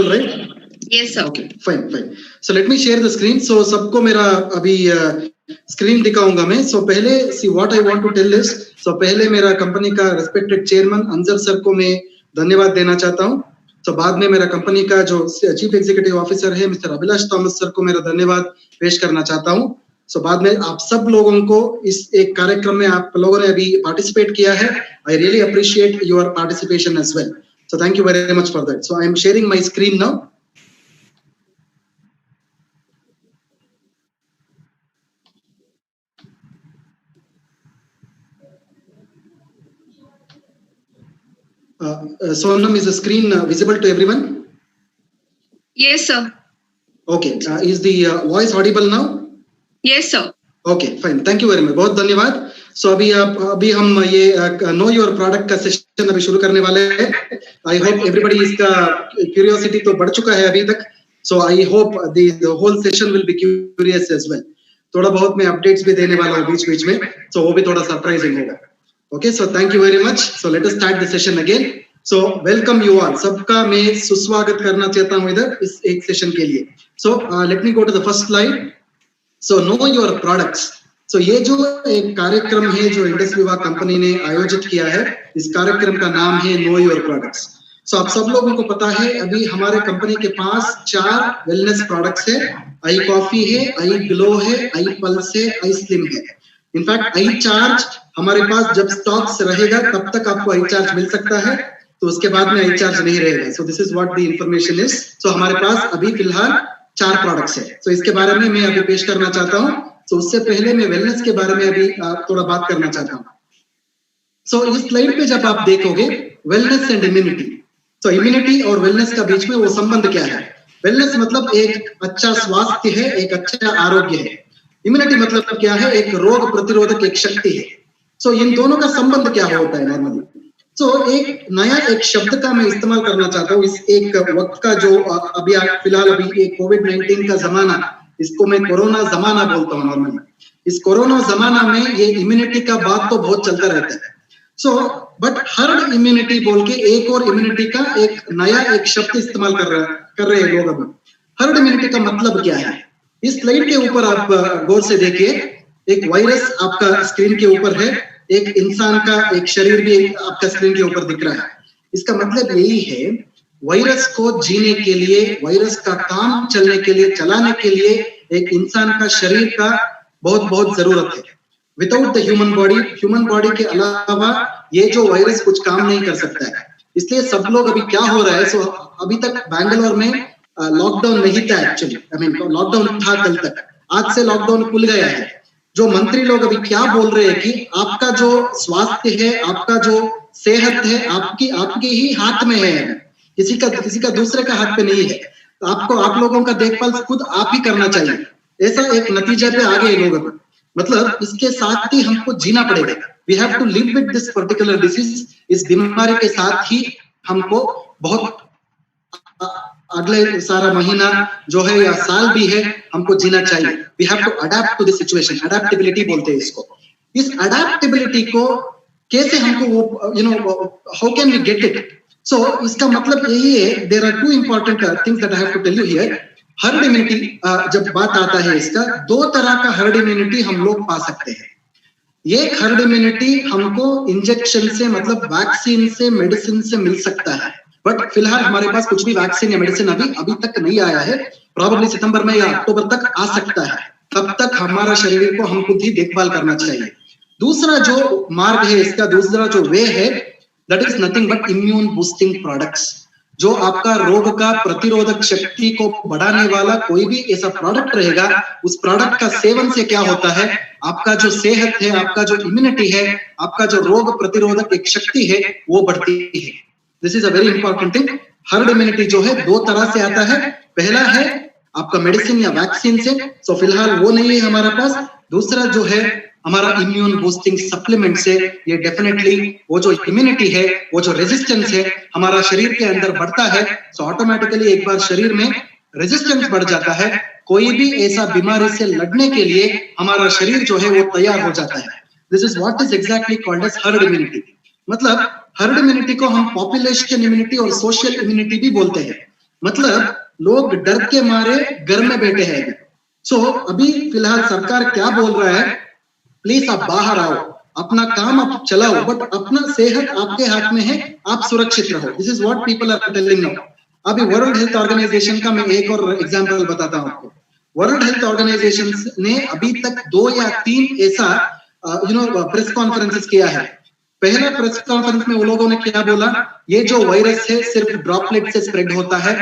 right? Yes, sir. Okay, fine. So let me share the screen. So सबको मेरा अभी screen दिखाऊंगा मैं. So पहले see what I want to tell is, so पहले मेरा कंपनी का रेस्पेक्टेड चेयरमैन अंजर सर को मैं धन्यवाद देना चाहता हूँ. तो बाद में मेरा कंपनी का जो चीफ एग्जीक्यूटिव ऑफिसर है मिस्टर अभिलाष थॉमस सर को मेरा धन्यवाद पेश करना चाहता हूँ. सो बाद में आप सब लोगों को इस एक कार्यक्रम में आप लोगों ने अभी पार्टिसिपेट किया है. I really appreciate your participation as well. So thank you very much for that. So I am sharing my screen now. Sonam, is the screen visible to everyone? Yes, sir. Okay. Is the voice audible now? Yes, sir. Okay, fine. Thank you very much. बहुत धन्यवाद. So अभी हम ये know your product का session अभी शुरू करने वाले हैं. I hope everybody इसका curiosity तो बढ़ चुका है अभी तक. So I hope the whole session will be curious as well. थोड़ा बहुत मैं updates भी देने वाला हूँ बीच में. So वो भी थोड़ा surprising होगा. Okay, so thank you very much. So let us start the session again. So welcome you all. सबका मैं सुस्वागत करना चाहता हूँ इधर इस एक सेशन के लिए. So let me go to the first slide. So know your products. So ये जो एक कार्यक्रम है जो इंडस विवा कंपनी ने आयोजित किया है, इस कार्यक्रम का नाम है Know Your Products. So आप सब लोगों को पता है अभी हमारे कंपनी के पास 4 वेलनेस प्रोडक्ट्स है. आई कॉफी है, आई ग्लो है, आई पल्स है, आई स्लिम है. इनफैक्ट आई चार्ज हमारे पास जब स्टॉक्स रहेगा तब तक आपको आई चार्ज मिल सकता है, तो उसके बाद में आई चार्ज नहीं रहेगा. So this is what the information is. So हमारे पास अभी फिलहाल 4 प्रोडक्ट्स है. सो इसके बारे में मैं अभी पेश करना चाहता हूँ. सो उससे पहले मैं वेलनेस के बारे में अभी थोड़ा बात करना चाहता हूँ. सो इस स्लाइड पे जब आप देखोगे वेलनेस एंड इम्यूनिटी, तो इम्यूनिटी और वेलनेस का बीच में वो संबंध क्या है? वेलनेस मतलब एक अच्छा स्वास्थ्य है, एक अच्छा आरोग्य है. इम्यूनिटी मतलब क्या है? एक रोग प्रतिरोधक एक शक्ति है. सो इन दोनों का संबंध क्या होता है नॉर्मली? सो एक नया एक शब्द का मैं इस्तेमाल करना चाहता हूँ. इस एक वक्त का जो अभी फिलहाल अभी एक कोविड-19 का जमाना, इसको मैं कोरोना जमाना बोलता हूँ नॉर्मली. इस कोरोना जमाना में ये इम्यूनिटी का बात तो बहुत चलता रहता है. सो बट हर्ड इम्यूनिटी बोल के एक और इम्यूनिटी का एक नया एक शब्द इस्तेमाल कर रहे हैं लोग अभी. हर्ड इम्यूनिटी का मतलब क्या है? इस स्लाइड के ऊपर आप गौर से देखिए. एक वायरस आपका स्क्रीन के ऊपर है, एक इंसान का एक शरीर भी आपका स्क्रीन के ऊपर दिख रहा है. इसका मतलब यही है वायरस को जीने के लिए, वायरस का काम चलने के लिए, चलाने के लिए एक इंसान का शरीर का बहुत जरूरत है. विदाउट द ह्यूमन बॉडी के अलावा ये जो वायरस कुछ काम नहीं कर सकता है. इसलिए सब लोग अभी क्या हो रहा है, सो अभी तक बैंगलोर में लॉकडाउन नहीं था एक्चुअली. आई मीन लॉकडाउन था कल तक, आज से लॉकडाउन खुल गया है. जो मंत्री लोग अभी क्या बोल रहे हैं कि आपका जो स्वास्थ्य है, आपका जो सेहत है, आपकी ही हाथ में है, किसी का दूसरे का हाथ पे नहीं है. तो आपको आप लोगों का देखभाल खुद आप ही करना चाहिए. ऐसा एक नतीजे पे आ गए लोग. मतलब इसके साथ ही हमको जीना पड़ेगा. We have to live with this particular disease. इस बीमारी के साथ ही हमको बहुत अगले सारा महीना जो है या साल भी है हमको जीना चाहिए. We have to adapt to this situation. Adaptability बोलते हैं इसको. इस अडेप्टेबिलिटी को कैसे हमको वो how can we get it? So इसका मतलब यही है. There are 2 important things that I have to tell you here. Herd immunity जब बात आता है इसका, 2 तरह का हर्ड इम्यूनिटी हम लोग पा सकते हैं. ये हर्ड इम्यूनिटी हमको इंजेक्शन से मतलब वैक्सीन से, मेडिसिन से मिल सकता है. बट फिलहाल हमारे पास कुछ भी वैक्सीन या मेडिसिन अभी तक नहीं आया है. प्रॉब्ली सितंबर में या अक्टूबर तक आ सकता है. तब तक हमारा शरीर को हम खुद ही देखभाल करना चाहिए. दूसरा जो मार्ग है इसका, दूसरा जो वे है, that is nothing but immune boosting products. जो आपका रोग का प्रतिरोधक शक्ति को बढ़ाने वाला कोई भी ऐसा प्रोडक्ट रहेगा, उस प्रोडक्ट का सेवन से क्या होता है, आपका जो सेहत है, आपका जो इम्यूनिटी है, आपका जो रोग प्रतिरोधक एक शक्ति है, वो बढ़ती है. This is a very important thing. Herd immunity जो है 2 तरह से आता है. पहला है आपका मेडिसिन या वैक्सीन से. सो फिलहाल वो नहीं है हमारे पास. दूसरा जो है हमारा इम्यून बूस्टिंग सप्लीमेंट से. ये डेफिनेटली वो जो इम्यूनिटी है, वो जो रेजिस्टेंस है हमारा शरीर के अंदर बढ़ता है. सो ऑटोमेटिकली एक बार शरीर में रेजिस्टेंस बढ़ जाता है, कोई भी ऐसा बीमारी से लड़ने के लिए हमारा शरीर जो है वो तैयार हो जाता है. This is what is exactly called as herd immunity. मतलब हर्ड इम्यूनिटी को हम पॉपुलेशन इम्यूनिटी और सोशल इम्यूनिटी भी बोलते हैं. मतलब लोग डर के मारे घर में बैठे हैं। सो अभी फिलहाल सरकार क्या बोल रहा है, प्लीज आप बाहर आओ, अपना काम आप चलाओ, बट अपना सेहत आपके हाथ में है, आप सुरक्षित रहो। This is what people are telling now. अभी वर्ल्ड हेल्थ ऑर्गेनाइजेशन का मैं एक और एग्जांपल बताता हूं आपको। वर्ल्ड हेल्थ ऑर्गेनाइजेशन ने अभी तक 2 या 3 ऐसा प्रेस कॉन्फ्रेंसेस किया है। पहला प्रेस कॉन्फ्रेंस में वो लोगों ने क्या बोला, ये जो वायरस है सिर्फ ड्रॉपलेट से स्प्रेड होता है,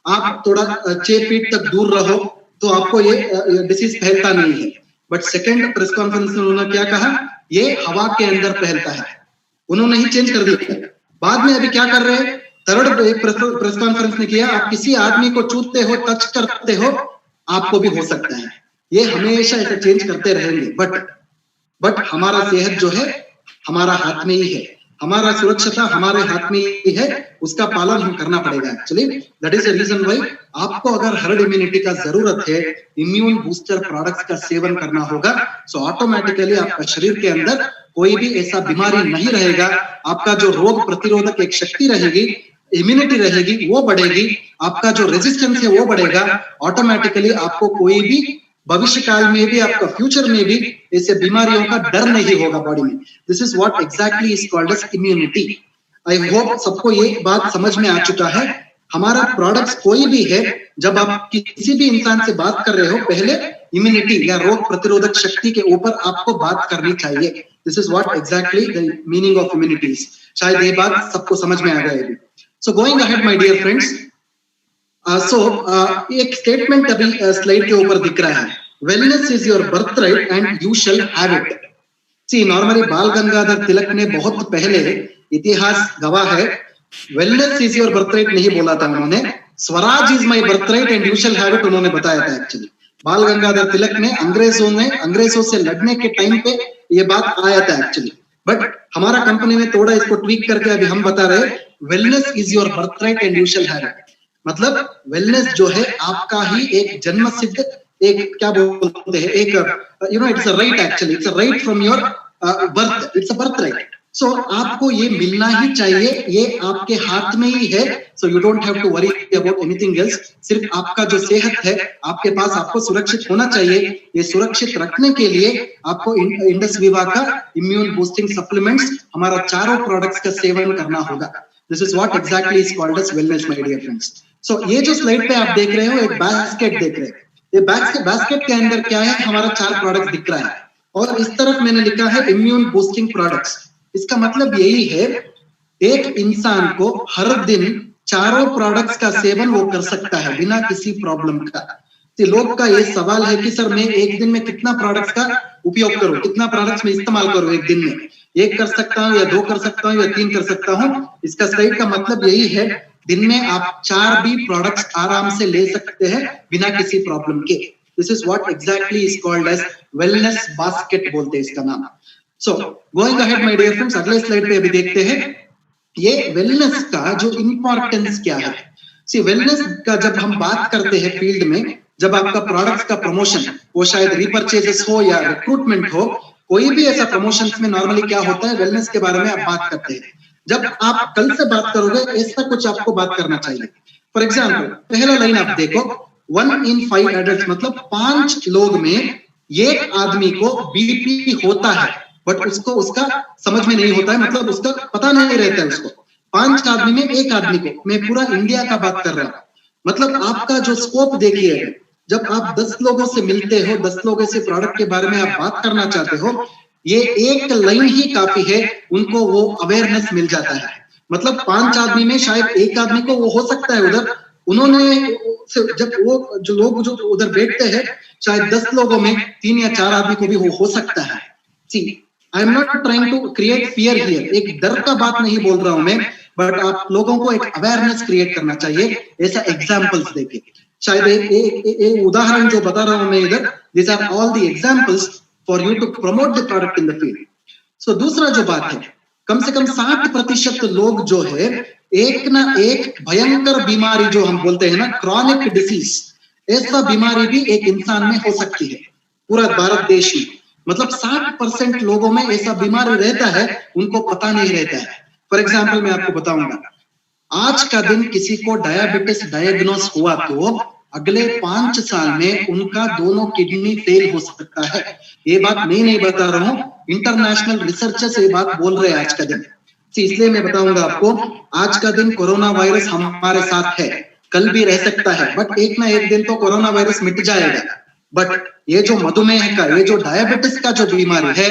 आप थोड़ा 6 फीट तक दूर रहो तो आपको ये डिसीज फैलता नहीं है। बट सेकेंड प्रेस कॉन्फ्रेंस में उन्होंने क्या कहा, ये हवा के अंदर फैलता है। उन्होंने ही चेंज कर दिया। बाद में अभी क्या कर रहे हैं, थर्ड एक प्रेस कॉन्फ्रेंस ने किया, आप किसी आदमी को छूते हो, टच करते हो, आपको भी हो सकता है। ये हमेशा ऐसे चेंज करते रहेंगे। बट हमारा सेहत जो है हमारा हाथ में ही है, हमारा सुरक्षता हमारे हाथ में ही है, उसका पालन हम करना पड़ेगा। Actually that is the reason why आपको अगर हर्ड इम्यूनिटी का जरूरत है, इम्यून बूस्टर प्रोडक्ट्स का सेवन करना होगा। सो ऑटोमेटिकली आपका शरीर के अंदर कोई भी ऐसा बीमारी नहीं रहेगा, आपका जो रोग प्रतिरोधक एक शक्ति रहेगी, इम्यूनिटी रहेगी, वो बढ़ेगी, आपका जो रेजिस्टेंस है वो बढ़ेगा। ऑटोमेटिकली आपको कोई भी भविष्य काल में भी, आपका फ्यूचर में भी ऐसे बीमारियों का डर नहीं होगा बॉडी में। This is what exactly is called as immunity. I hope सबको ये बात समझ में आ चुका है। हमारा प्रोडक्ट्स कोई भी है, जब आप किसी भी इंसान से बात कर रहे हो, पहले इम्यूनिटी या रोग प्रतिरोधक शक्ति के ऊपर आपको बात करनी चाहिए। This is what exactly the meaning of immunity. शायद ये बात सबको समझ में आ गई। So going ahead my dear friends, एक स्टेटमेंट अभी स्लाइड के ऊपर दिख रहा है, wellness is your birthright and you shall have it. See normally Bal Gangadhar Tilak ने बहुत पहले, इतिहास गवाह है, wellness is your birthright नहीं बोला था उन्होंने, Swaraj is my birthright and you shall have it उन्होंने बताया था। एक्चुअली बाल गंगाधर तिलक ने अंग्रेजों से लड़ने के टाइम पे ये बात आया था एक्चुअली। बट हमारा कंपनी ने थोड़ा इसको ट्वीक करके अभी हम बता रहे हैं, wellness is your birthright and you shall have it. मतलब वेलनेस जो है आपका ही एक जन्म सिद्ध, एक क्या बोलते हैं, एक it's a right, actually it's a right from your birth, it's a birth right. So आपको ये मिलना ही चाहिए, ये आपके हाथ में ही है। So you don't have to worry about anything else. सिर्फ आपका जो सेहत है आपके पास, आपको सुरक्षित होना चाहिए। ये सुरक्षित रखने के लिए आपको इंडस विवा का इम्यून बूस्टिंग सप्लीमेंट्स, हमारा चारों प्रोडक्ट्स का सेवन करना होगा। This is what exactly is called as wellness my dear friends. So ये जो स्लाइड पे आप देख रहे हो, एक बास्केट देख रहे हैं। ये बास्केट के अंदर क्या है, हमारा 4 प्रोडक्ट दिख रहा है और इस तरफ मैंने लिखा है इम्यून बूस्टिंग प्रोडक्ट्स। इसका मतलब यही है, एक इंसान को हर दिन चारों प्रोडक्ट्स का सेवन वो कर सकता है बिना किसी प्रॉब्लम का। लोग का ये सवाल है कि सर मैं एक दिन में कितना प्रोडक्ट्स का उपयोग करूं, कितना प्रोडक्ट्स में इस्तेमाल करूं एक दिन में, 1 कर सकता हूं या 2 कर सकता हूं या 3 कर सकता हूं। इसका स्लाइड का मतलब यही है, दिन में आप 4 भी प्रोडक्ट्स आराम से ले सकते हैं बिना किसी प्रॉब्लम के। This is what exactly is called as wellness basket बोलते हैं इसका नाम। So going ahead my dear friends, अगले स्लाइड पे अभी देखते हैं ये वेलनेस का जो इंपॉर्टेंस क्या है। सी वेलनेस का जब हम बात करते हैं फील्ड में, जब आपका प्रोडक्ट्स का प्रमोशन, वो शायद रीपरचेजेस हो या रिक्रूटमेंट हो, कोई भी ऐसा प्रमोशंस में नॉर्मली क्या होता है, वेलनेस के बारे में आप बात करते हैं। जब आप कल से बात करोगे ऐसा कुछ आपको बात करना चाहिए। फॉर एग्जाम्पल पहला लाइन आप देखो, 1 in 5 एडल्ट, मतलब 5 लोग में 1 आदमी को बीपी होता है, बट उसको उसका समझ में नहीं होता है, मतलब उसका पता नहीं रहता है उसको। 5 आदमी में 1 आदमी को, मैं पूरा इंडिया का बात कर रहा हूँ। मतलब आपका जो स्कोप देखिए, जब आप 10 लोगों से मिलते हो, 10 लोगों से प्रोडक्ट के बारे में आप बात करना चाहते हो, ये एक लाइन ही काफी है, उनको वो अवेयरनेस मिल जाता है। मतलब 5 आदमी में शायद 1 आदमी को वो हो सकता है उधर, उन्होंने जब वो जो लोग जो उधर बैठते हैं, शायद 10 लोगों में 3 या 4 आदमी को भी वो हो सकता है। See I am not trying to create fear here, एक डर का बात नहीं बोल रहा हूं मैं, बट आप लोगों को एक अवेयरनेस क्रिएट करना चाहिए ऐसा एग्जाम्पल्स देके। शायद एक उदाहरण जो बता रहा हूं मैं इधर, this are all the examples for you to promote the product in the field. So दूसरा जो बात है, कम से कम 60% लोग जो है एक ना एक भयंकर बीमारी जो हम बोलते हैं ना, क्रॉनिक डिसीज, ऐसा बीमारी भी एक इंसान में हो सकती है पूरा भारत देश में। मतलब 60% लोगों में ऐसा बीमारी रहता है, उनको पता नहीं रहता है। फॉर एग्जाम्पल मैं आपको बताऊंगा, आज का दिन किसी को डायबिटीज डायग्नोस हुआ तो अगले 5 साल में उनका दोनों किडनी फेल हो सकता है। ये बात मैं नहीं बता रहा हूँ, इंटरनेशनल रिसर्चर्स ये बात बोल रहे हैं आज का दिन। इसलिए मैं बताऊंगा आपको, आज का दिन कोरोना वायरस हमारे साथ है, कल भी रह सकता है, बट एक ना एक दिन तो कोरोना वायरस मिट जाएगा। बट ये जो मधुमेह का, ये जो डायबिटीज का जो बीमारी है,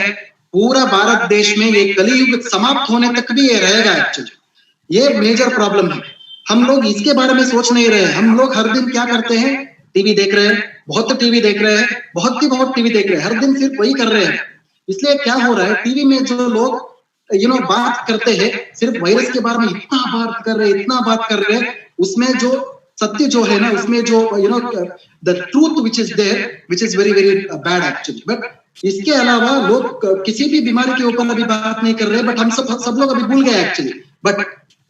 पूरा भारत देश में ये कलियुग समाप्त होने तक भी ये रहेगा। एक्चुअली ये मेजर प्रॉब्लम है, हम लोग इसके बारे में सोच नहीं रहे हैं। हम लोग हर दिन क्या करते हैं, टीवी देख रहे हैं, बहुत टीवी देख रहे हैं, बहुत टीवी देख रहे हैं, हर दिन सिर्फ वही कर रहे हैं। इसलिए क्या हो रहा है, टीवी में जो लोग बात करते हैं, सिर्फ वायरस के बारे में इतना बात कर रहे हैं, उसमें जो सत्य जो है ना, उसमें जो the truth which is there, which is very very bad actually. But इसके अलावा लोग किसी भी बीमारी के ऊपर अभी बात नहीं कर रहे, बट हम सब लोग अभी भूल गए एक्चुअली। बट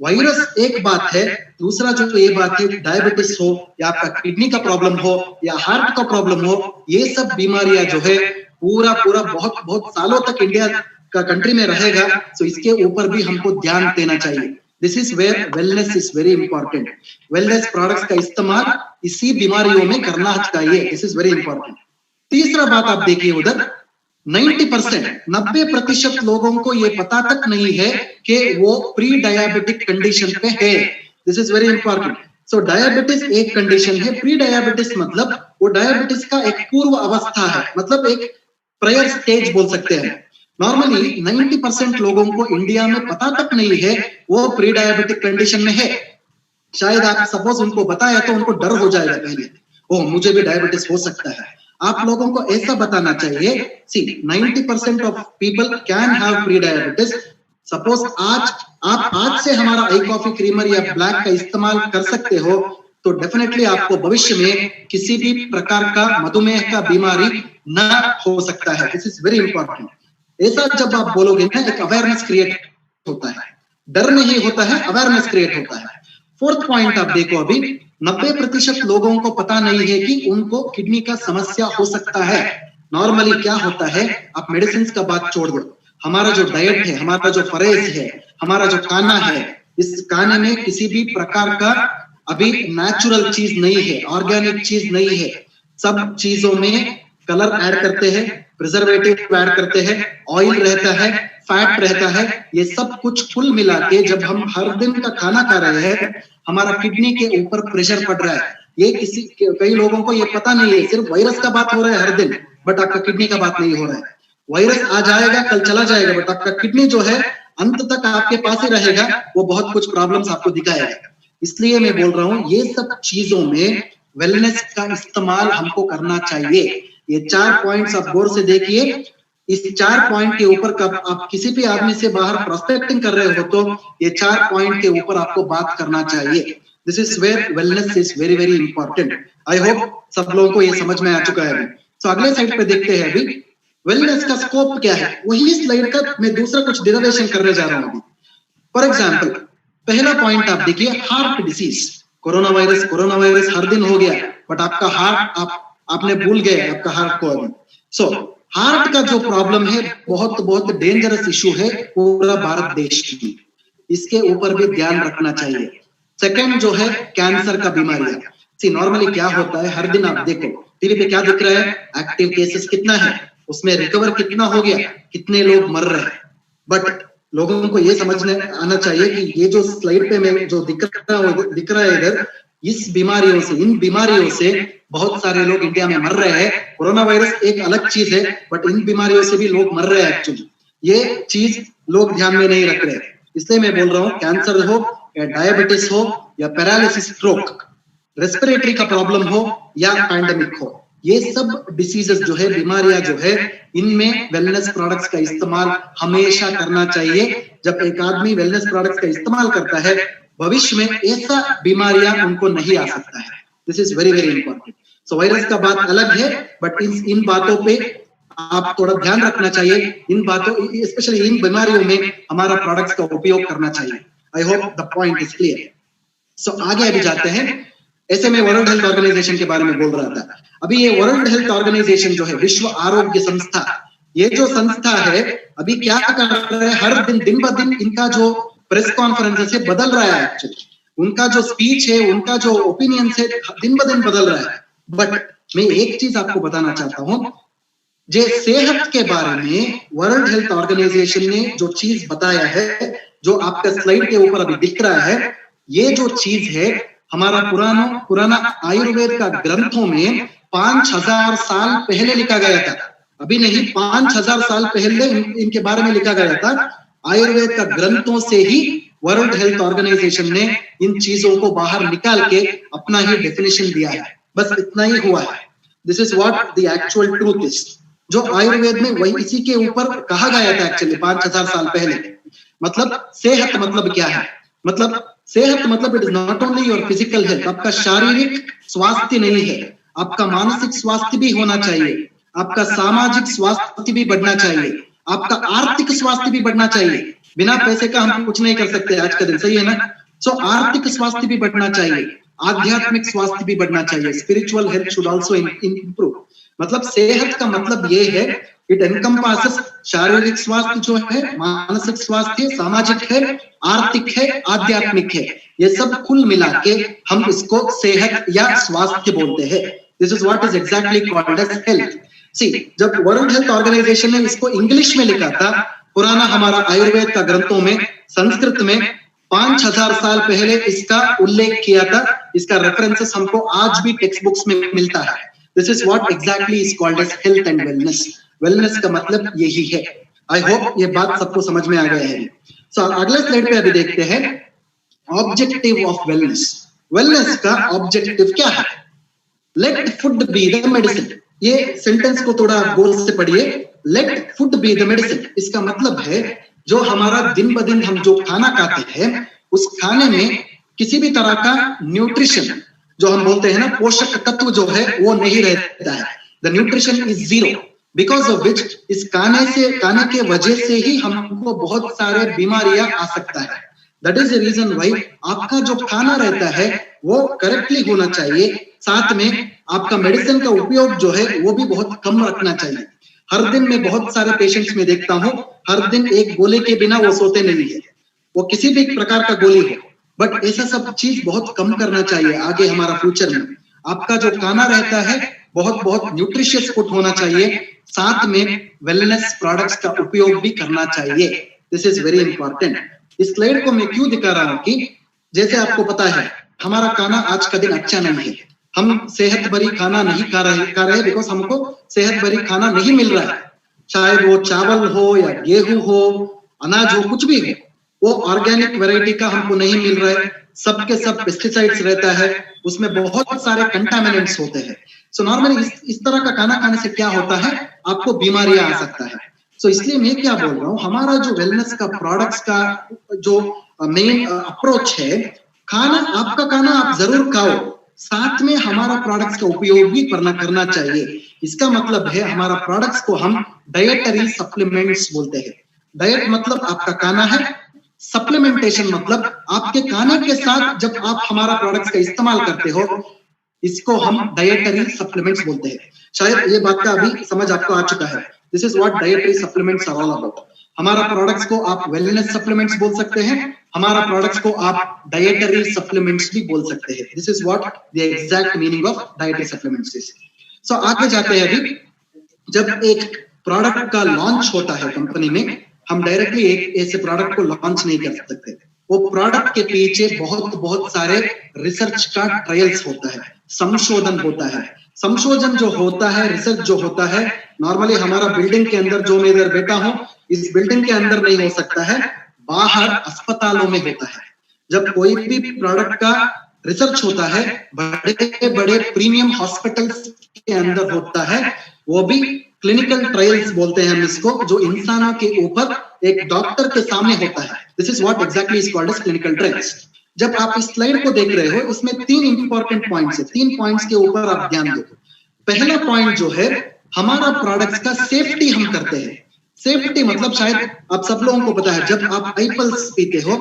वायरस एक बात है, दूसरा जो ये बात है, डायबिटीज हो या आपका किडनी का प्रॉब्लम हो या हार्ट का प्रॉब्लम हो, ये सब बीमारियां जो है पूरा बहुत सालों तक इंडिया का कंट्री में रहेगा। तो इसके ऊपर भी हमको ध्यान देना चाहिए। This is where wellness is very important. Wellness products का इस्तेमाल इसी बीमारियों में करना चाहिए। This is very important. तीसरा बात आप देखिए, उधर 90% लोगों को ये पता तक नहीं है कि वो प्री डायबिटिक कंडीशन पे है। This is very important. So diabetes एक कंडीशन है, प्री डायबिटीज मतलब वो डायबिटीज का एक पूर्व अवस्था है, मतलब एक प्रायर स्टेज बोल सकते हैं। नॉर्मली 90% लोगों को इंडिया में पता तक नहीं है वो प्री डायबिटिक कंडीशन में है। शायद आप सपोज उनको बताया तो उनको डर हो जाएगा पहले, ओह मुझे भी डायबिटीज हो सकता है। आप लोगों को ऐसा बताना चाहिए, सी 90% of people can have pre diabetes. Suppose आज से हमारा आई कॉफी क्रीमर या ब्लैक का इस्तेमाल कर सकते हो, तो डेफिनेटली आपको भविष्य में किसी भी प्रकार का मधुमेह का बीमारी ना हो सकता है। This is very important. ऐसा जब आप बोलोगे ना, एक अवेयरनेस क्रिएट होता है, डर नहीं होता है, अवेयरनेस क्रिएट होता है। फोर्थ पॉइंट आप देखो, अभी 90% लोगों को पता नहीं है कि उनको किडनी का समस्या हो सकता है। नॉर्मली क्या होता है, आप मेडिसिन का बात छोड़ दो, हमारा जो डाइट है, हमारा जो परहेज है, हमारा जो खाना है, इस खाने में किसी भी प्रकार का अभी नेचुरल चीज नहीं है, ऑर्गेनिक चीज नहीं है। सब चीजों में कलर ऐड करते हैं, प्रिजर्वेटिव ऐड करते हैं, ऑयल रहता है, फैट रहता है। ये सब कुछ कुल मिला के जब हम हर दिन का खाना खा रहे हैं, हमारा किडनी के ऊपर प्रेशर पड़ रहा है। ये कई लोगों को ये पता नहीं है, सिर्फ वायरस का बात हो रहा है हर दिन, बट आपका किडनी का बात नहीं हो रहा है। वायरस आ जाएगा, कल चला जाएगा, बट आपका किडनी जो है अंत तक आपके पास ही रहेगा, वो बहुत कुछ प्रॉब्लम्स आपको दिखाएगा। इसलिए मैं बोल रहा हूँ, ये सब चीजों में वेलनेस का इस्तेमाल हमको करना चाहिए। ये 4 पॉइंट्स आप गौर से देखिए। इस 4 पॉइंट के ऊपर कब आप किसी भी आदमी से बाहर प्रोस्पेक्टिंग कर रहे हो तो ये 4 पॉइंट के ऊपर आपको बात करना चाहिए। This is where wellness is very very important. I hope सब लोगों को ये समझ में आ चुका है। तो अगले साइड पे देखते हैं अभी वेलनेस का स्कोप क्या है। वही स्लाइड का मैं दूसरा कुछ डेरिवेशन करने जा रहा हूँ। फॉर एग्जाम्पल, पहला पॉइंट आप देखिए, हार्ट डिसीज। कोरोना वायरस हर दिन हो गया, बट आपका हार्ट आपने भूल गए आपका हार्ट को अभी। सो हार्ट का जो प्रॉब्लम है बहुत डेंजरस इशू है पूरा भारत देश में, इसके ऊपर भी ध्यान रखना चाहिए। सेकंड जो है कैंसर का बीमारियां। सी नॉर्मली क्या होता है, हर दिन आप देखो टीवी पे क्या दिख रहा है, एक्टिव केसेस कितना है, उसमें रिकवर कितना हो गया, कितने लोग मर रहे हैं। बट लोगों को ये समझने आना चाहिए कि ये जो स्लाइड पे में जो दिख रहा है इधर, इस बीमारियों से, इन बीमारियों से बहुत सारे लोग इंडिया में मर रहे हैं। कोरोना वायरस एक अलग चीज है, बट इन बीमारियों से भी लोग मर रहे हैं एक्चुअली। ये चीज लोग ध्यान में नहीं रख रहे। इसलिए मैं बोल रहा हूँ, कैंसर हो या डायबिटीज हो या पैरालिसिस, स्ट्रोक, रेस्पिरेटरी का प्रॉब्लम हो या पैंडेमिक हो, ये सब डिसीजेस जो है, बीमारियां जो है, इनमें वेलनेस प्रोडक्ट्स का इस्तेमाल हमेशा करना चाहिए। जब एक आदमी वेलनेस प्रोडक्ट्स का इस्तेमाल करता है, भविष्य में ऐसा बीमारियां उनको नहीं आ सकता है। This is very very important. So virus का बात अलग है, बट इन बातों पे आप थोड़ा ध्यान रखना चाहिए। इन बातों, स्पेशली इन बीमारियों में हमारा प्रोडक्ट्स का उपयोग करना चाहिए। I hope the point is clear. So आगे अभी जाते हैं। ऐसे में वर्ल्ड हेल्थ ऑर्गेनाइजेशन के बारे में बोल रहा था। अभी ये वर्ल्ड हेल्थ ऑर्गेनाइजेशन जो है, विश्व आरोग्य संस्था, ये जो संस्था है अभी क्या कर रहा है, हर दिन ब दिन इनका जो प्रेस कॉन्फ्रेंस है बदल रहा है एक्चुअली। उनका जो स्पीच है, उनका जो ओपिनियन है, दिन ब दिन बदल रहा है। बट मैं एक चीज आपको बताना चाहता हूं, जे सेहत के बारे में वर्ल्ड हेल्थ ऑर्गेनाइजेशन ने जो चीज बताया है, जो आपका स्लाइड के ऊपर अभी दिख रहा है, ये जो चीज है हमारा पुराना आयुर्वेद का ग्रंथों में 5000 साल पहले लिखा गया था। अभी नहीं, 5000 साल पहले इनके बारे में लिखा गया था। आयुर्वेद का ग्रंथों से ही वर्ल्ड हेल्थ ऑर्गेनाइजेशन ने इन चीजों को बाहर निकाल के अपना ही डेफिनेशन दिया है। बस इतना ही हुआ है। This is what the actual truth is. जो आयुर्वेद में वही इसी के ऊपर कहा गया था एक्चुअली 5000 साल पहले। मतलब सेहत मतलब क्या है? मतलब सेहत मतलब it is not only your physical health, आपका शारीरिक स्वास्थ्य नहीं है, आपका मानसिक स्वास्थ्य भी होना चाहिए, आपका सामाजिक स्वास्थ्य भी बढ़ना चाहिए, आपका आर्थिक स्वास्थ्य भी बढ़ना चाहिए। बिना पैसे का हम कुछ नहीं कर सकते आज का दिन, सही है ना? सो आर्थिक स्वास्थ्य भी बढ़ना चाहिए, आध्यात्मिक स्वास्थ्य भी बढ़ना चाहिए। Spiritual health should also improve. मतलब सेहत का मतलब ये है, इट एनकम्पासेस शारीरिक स्वास्थ्य जो है, मानसिक स्वास्थ्य, सामाजिक है, आर्थिक है, आध्यात्मिक है, ये सब कुल मिला के हम इसको सेहत या स्वास्थ्य बोलते हैं। This is what is exactly called as health. See, जब वर्ल्ड हेल्थ ऑर्गेनाइजेशन ने इसको इंग्लिश में लिखा था, पुराना हमारा आयुर्वेद का ग्रंथों में संस्कृत में 5000 साल पहले इसका उल्लेख किया था। इसका रेफरेंसेस हमको आज भी टेक्स्ट बुक्स में मिलता है। This is what exactly is called as health and wellness. Wellness का मतलब यही है। आई होप ये बात सबको समझ में आ गया है। सो अगले स्लाइड पे अभी देखते हैं ऑब्जेक्टिव ऑफ वेलनेस। वेलनेस का ऑब्जेक्टिव क्या है? Let food be the medicine. ये सेंटेंस को थोड़ा गौर से पढ़िए। Let food be the medicine, इसका मतलब है जो हमारा दिन ब दिन हम जो खाना खाते हैं, उस खाने में किसी भी तरह का न्यूट्रिशन, जो हम बोलते हैं ना पोषक तत्व जो है, वो नहीं रहता है। The nutrition is zero, because of which इस खाने के वजह से ही हमको बहुत सारे बीमारियां आ सकता है। That is the reason why आपका जो खाना रहता है वो करेक्टली होना चाहिए। साथ में आपका मेडिसिन का उपयोग जो है वो भी बहुत कम रखना चाहिए। हर दिन मैं बहुत सारे पेशेंट्स में देखता हूँ, हर दिन एक गोली के बिना वो सोते नहीं है, वो किसी भी प्रकार का गोली हो। बट ऐसा सब चीज बहुत कम करना चाहिए आगे हमारा फ्यूचर में। आपका जो खाना रहता है बहुत बहुत न्यूट्रिशियस फूड होना चाहिए। साथ में वेलनेस प्रोडक्ट्स का उपयोग भी करना चाहिए। This is very important. इस स्लाइड को मैं क्यों दिखा रहा हूं कि जैसे आपको पता है हमारा खाना आज का दिन अच्छा नहीं है। हम सेहत भरी खाना नहीं खा रहे बिकॉज हमको सेहत भरी खाना नहीं मिल रहा है। शायद वो चावल हो या गेहूं हो, अनाज हो, कुछ भी हो, वो ऑर्गेनिक वैरायटी का हमको नहीं मिल रहा है। सबके सब पेस्टिसाइड्स रहता है, उसमें बहुत सारे कंटामिनेंट्स होते हैं। सो नॉर्मली इस तरह का खाना खाने से क्या होता है, आपको बीमारियां आ सकता है। सो इसलिए मैं क्या बोल रहा हूँ, हमारा जो वेलनेस का प्रोडक्ट्स का जो मेन अप्रोच है, खाना आपका खाना आप जरूर खाओ, साथ में हमारा प्रोडक्ट्स का उपयोग भी करना चाहिए। इसका मतलब है हमारा प्रोडक्ट्स को हम डाइटरी सप्लीमेंट्स बोलते हैं। डाइट मतलब आपका खाना है, सप्लीमेंटेशन मतलब आपके खाने के साथ जब आप हमारा प्रोडक्ट्स का इस्तेमाल करते हो, इसको हम डाइटरी सप्लीमेंट्स बोलते हैं। शायद ये बात का अभी समझ आपको आ चुका है। This is what dietary supplements are all about. हमारा प्रोडक्ट्स को आप वेलनेस सप्लीमेंट्स बोल सकते हैं, हमारा प्रोडक्ट्स को आप डाइटरी सप्लीमेंट्स भी बोल सकते हैं। This is what the exact meaning of dietary supplements is. So आगे जाते हैं। अभी जब एक प्रोडक्ट का लॉन्च होता है कंपनी में, हम डायरेक्टली एक ऐसे प्रोडक्ट को लॉन्च नहीं कर सकते। वो प्रोडक्ट के पीछे बहुत सारे रिसर्च का ट्रायल्स होता है, संशोधन होता है। संशोधन जो होता है, रिसर्च जो होता है, नॉर्मली हमारा बिल्डिंग के अंदर जो मैं इधर बैठा हूं, इस बिल्डिंग के अंदर नहीं हो सकता है, बाहर अस्पतालों में होता है। जब कोई भी प्रोडक्ट का रिसर्च होता है, बड़े बड़े प्रीमियम हॉस्पिटल्स के अंदर होता है, वो भी क्लिनिकल ट्रायल्स बोलते हैं हम इसको, जो इंसानों के ऊपर एक डॉक्टर के सामने होता है। This is what exactly is called as clinical trials. जब आप इस स्लाइड को देख रहे हो, इसमें 3 इंपॉर्टेंट पॉइंट्स है। 3 पॉइंट्स के ऊपर आप ध्यान दो। पहला पॉइंट जो है, हमारा प्रोडक्ट्स का सेफ्टी हम करते हैं। सेफ्टी मतलब शायद आप सब लोगों को पता है, जब आप आई पल्स पीते हो,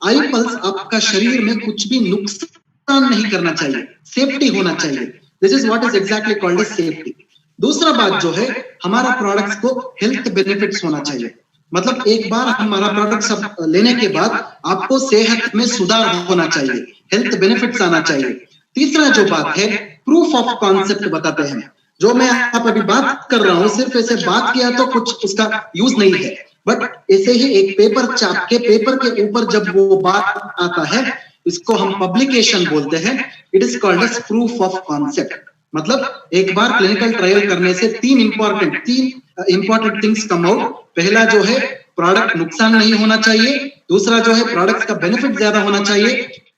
आई पल्स आपका शरीर में कुछ भी नुकसान नहीं करना चाहिए, सेफ्टी होना चाहिए। This is what is exactly called as safety. दूसरा बात जो है, हमारा प्रोडक्ट्स को हेल्थ बेनिफिट्स होना चाहिए। मतलब एक बार हमारा प्रोडक्ट सब लेने के बाद आपको सेहत में सुधार होना चाहिए, हेल्थ बेनिफिट्स आना चाहिए। तीसरा जो बात है, प्रूफ ऑफ कॉन्सेप्ट बताते हैं। जो मैं आप अभी बात कर रहा हूं, सिर्फ ऐसे बात किया तो कुछ उसका यूज नहीं है, बट ऐसे ही एक पेपर छाप के पेपर के ऊपर जब वो बात आता है, इसको हम पब्लिकेशन बोलते हैं। It is called as proof of concept. मतलब एक बार क्लिनिकल ट्रायल करने से तीन इंपॉर्टेंट थिंग्स कम आउट। पहला जो है, प्रोडक्ट नुकसान नहीं होना चाहिए। दूसरा जो है, प्रोडक्ट का बेनिफिट ज्यादा होना चाहिए।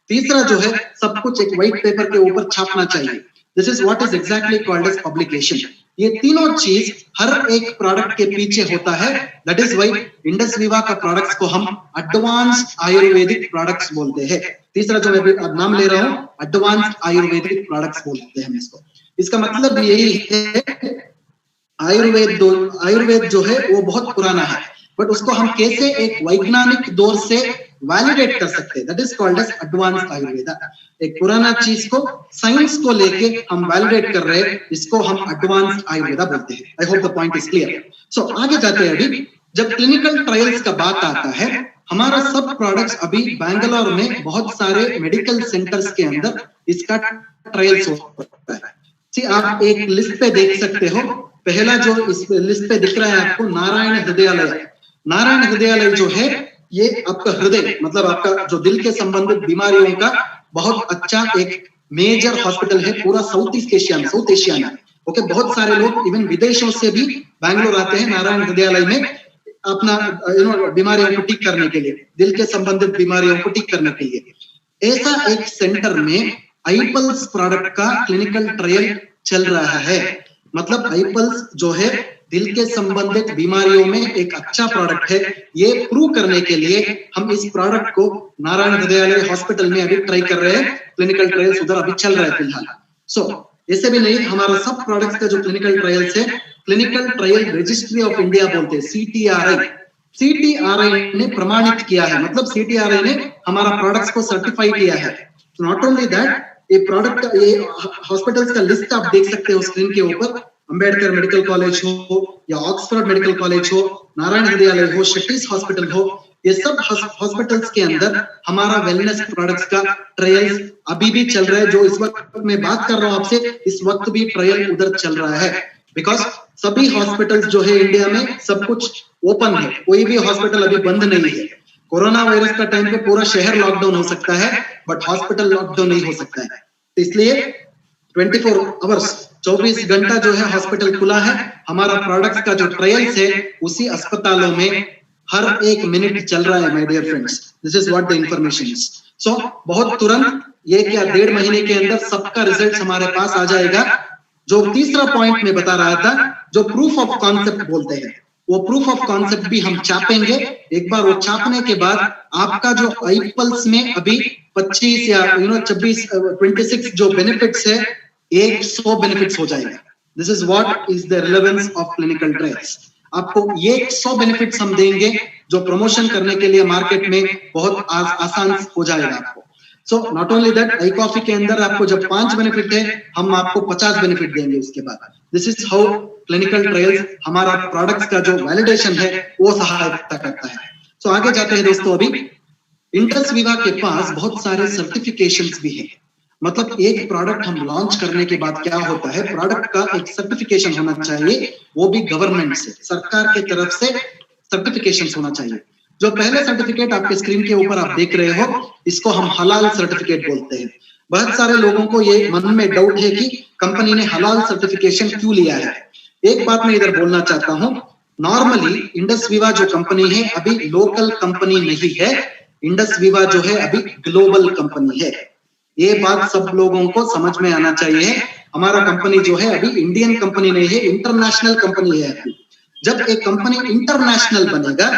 तीसरा जो है, सब कुछ एक व्हाइट पेपर के ऊपर छापना चाहिए। This is what is exactly called as publication. ये तीनों चीज हर एक प्रोडक्ट के पीछे होता है। दैट इज व्हाई इंडस विवा का प्रोडक्ट्स को हम एडवांस्ड आयुर्वेदिक प्रोडक्ट्स बोलते हैं। तीसरा जो मैं नाम ले रहा हूं, एडवांस्ड आयुर्वेदिक प्रोडक्ट्स बोलते हैं इसको। इसका मतलब यही है, आयुर्वेद जो है वो बहुत पुराना है, बट उसको हम कैसे एक वैज्ञानिक दौर से वैलिडेट कर सकते हैं, that is called as advanced Ayurveda. एक पुराना चीज को साइंस को लेके हम वैलिडेट कर रहे हैं, इसको हम एडवांस्ड आयुर्वेदा बोलते हैं। I hope the point is clear. So आगे जाते हैं। अभी जब क्लिनिकल ट्रायल्स का बात आता है, हमारा सब प्रोडक्ट्स अभी बैंगलोर में बहुत सारे मेडिकल सेंटर्स के अंदर इसका ट्रायल्स होता है। आप एक लिस्ट पे देख सकते हो। पहला जो इस लिस्ट पे दिख रहा है आपको, नारायण हृदयालय। नारायण हृदयालय जो है, ये आपका हृदय मतलब आपका जो दिल के संबंधित बीमारियों का बहुत अच्छा एक मेजर हॉस्पिटल है पूरा साउथ एशिया में। ओके, बहुत सारे लोग इवन विदेशों से भी बैंगलोर आते हैं नारायण हृदयालय में अपना बीमारियों को ठीक करने के लिए, दिल के संबंधित बीमारियों को ठीक करने के लिए। ऐसा एक सेंटर में आईपल्स प्रोडक्ट का क्लिनिकल ट्रायल चल रहा है। मतलब आईपल्स जो है दिल के संबंधित बीमारियों में एक अच्छा प्रोडक्ट है। ये प्रूव करने के लिए हम इस प्रोडक्ट को नारायण हृदयालय हॉस्पिटल में अभी ट्राई कर रहे हैं। क्लिनिकल ट्रायल्स उधर अभी चल रहा है फिलहाल। सो ऐसे भी नहीं, हमारा सब प्रोडक्ट्स का जो क्लिनिकल ट्रायल्स है, clinical trial registry of India बोलते हैं, सीटीआरआई ने प्रमाणित किया है। मतलब सीटीआरआई ने हमारा प्रोडक्ट्स को सर्टिफाई किया है। नॉट ओनली दैट, ये प्रोडक्ट का ये हॉस्पिटल्स का लिस्ट आप देख सकते हो स्क्रीन के ऊपर। अंबेडकर मेडिकल कॉलेज हो या ऑक्सफोर्ड मेडिकल कॉलेज हो, नारायण हृदयालय हो, शेट्टीज हॉस्पिटल हो, ये सब हॉस्पिटल्स के अंदर हमारा वेलनेस प्रोडक्ट्स का ट्रायल्स अभी भी चल रहा है। जो इस वक्त मैं बात कर रहा हूं आपसे, इस वक्त भी ट्रायल उधर चल रहा है। बिकॉज सभी हॉस्पिटल्स जो है इंडिया में सब कुछ ओपन है, कोई भी हॉस्पिटल अभी बंद नहीं है। कोरोना वायरस का टाइम पे पूरा शहर लॉकडाउन हो सकता है, बट हॉस्पिटल लॉकडाउन नहीं हो सकता है। इसलिए 24 आवर्स 24 घंटा जो है हॉस्पिटल खुला है। हमारा प्रोडक्ट्स का जो ट्रायल्स है उसी अस्पतालों में हर एक मिनट चल रहा है। My dear friends, this is what the information is. So बहुत तुरंत ये क्या 1.5 महीने के अंदर सबका रिजल्ट हमारे पास आ जाएगा। जो तीसरा पॉइंट में बता रहा था, जो प्रूफ ऑफ कॉन्सेप्ट बोलते हैं, वो प्रूफ ऑफ कॉन्सेप्ट भी हम छापेंगे। एक बार वो छापने के बाद आपका जो आईपल्स में अभी 25 या 26 जो बेनिफिट्स है, 100 बेनिफिट्स हो जाएगा। This is what is the relevance of clinical trials. आपको ये 100 बेनिफिट्स हम देंगे, जो प्रमोशन करने के लिए मार्केट में बहुत आसान हो जाएगा आपको। So not only that, I coffee के अंदर आपको जब 5 बेनिफिट है, हम आपको 50 बेनिफिट देंगे उसके बाद। This is how clinical trials हमारा प्रोडक्ट्स का जो वैलिडेशन है वो सहायता करता है। सो आगे जाते हैं दोस्तों। अभी इंडस विवा के पास बहुत सारे सर्टिफिकेशंस भी हैं। मतलब एक प्रोडक्ट हम लॉन्च करने के बाद क्या होता है, प्रोडक्ट का एक सर्टिफिकेशन होना चाहिए, वो भी गवर्नमेंट से, सरकार की तरफ से सर्टिफिकेशन होना चाहिए। जो पहले सर्टिफिकेट आपके स्क्रीन के ऊपर आप देख रहे हो, इसको हम हलाल सर्टिफिकेट बोलते हैं। बहुत सारे लोगों को ये मन में डाउट है कि कंपनी ने हलाल सर्टिफिकेशन क्यों लिया है। एक बात मैं इधर बोलना चाहता हूँ, नॉर्मली इंडस विवा जो कंपनी है अभी लोकल कंपनी नहीं है। इंडस विवा जो है अभी ग्लोबल कंपनी है। ये बात सब लोगों को समझ में आना चाहिए। हमारा कंपनी जो है अभी इंडियन कंपनी नहीं है, इंटरनेशनल कंपनी है। जब एक कंपनी इंटरनेशनल बनेगा,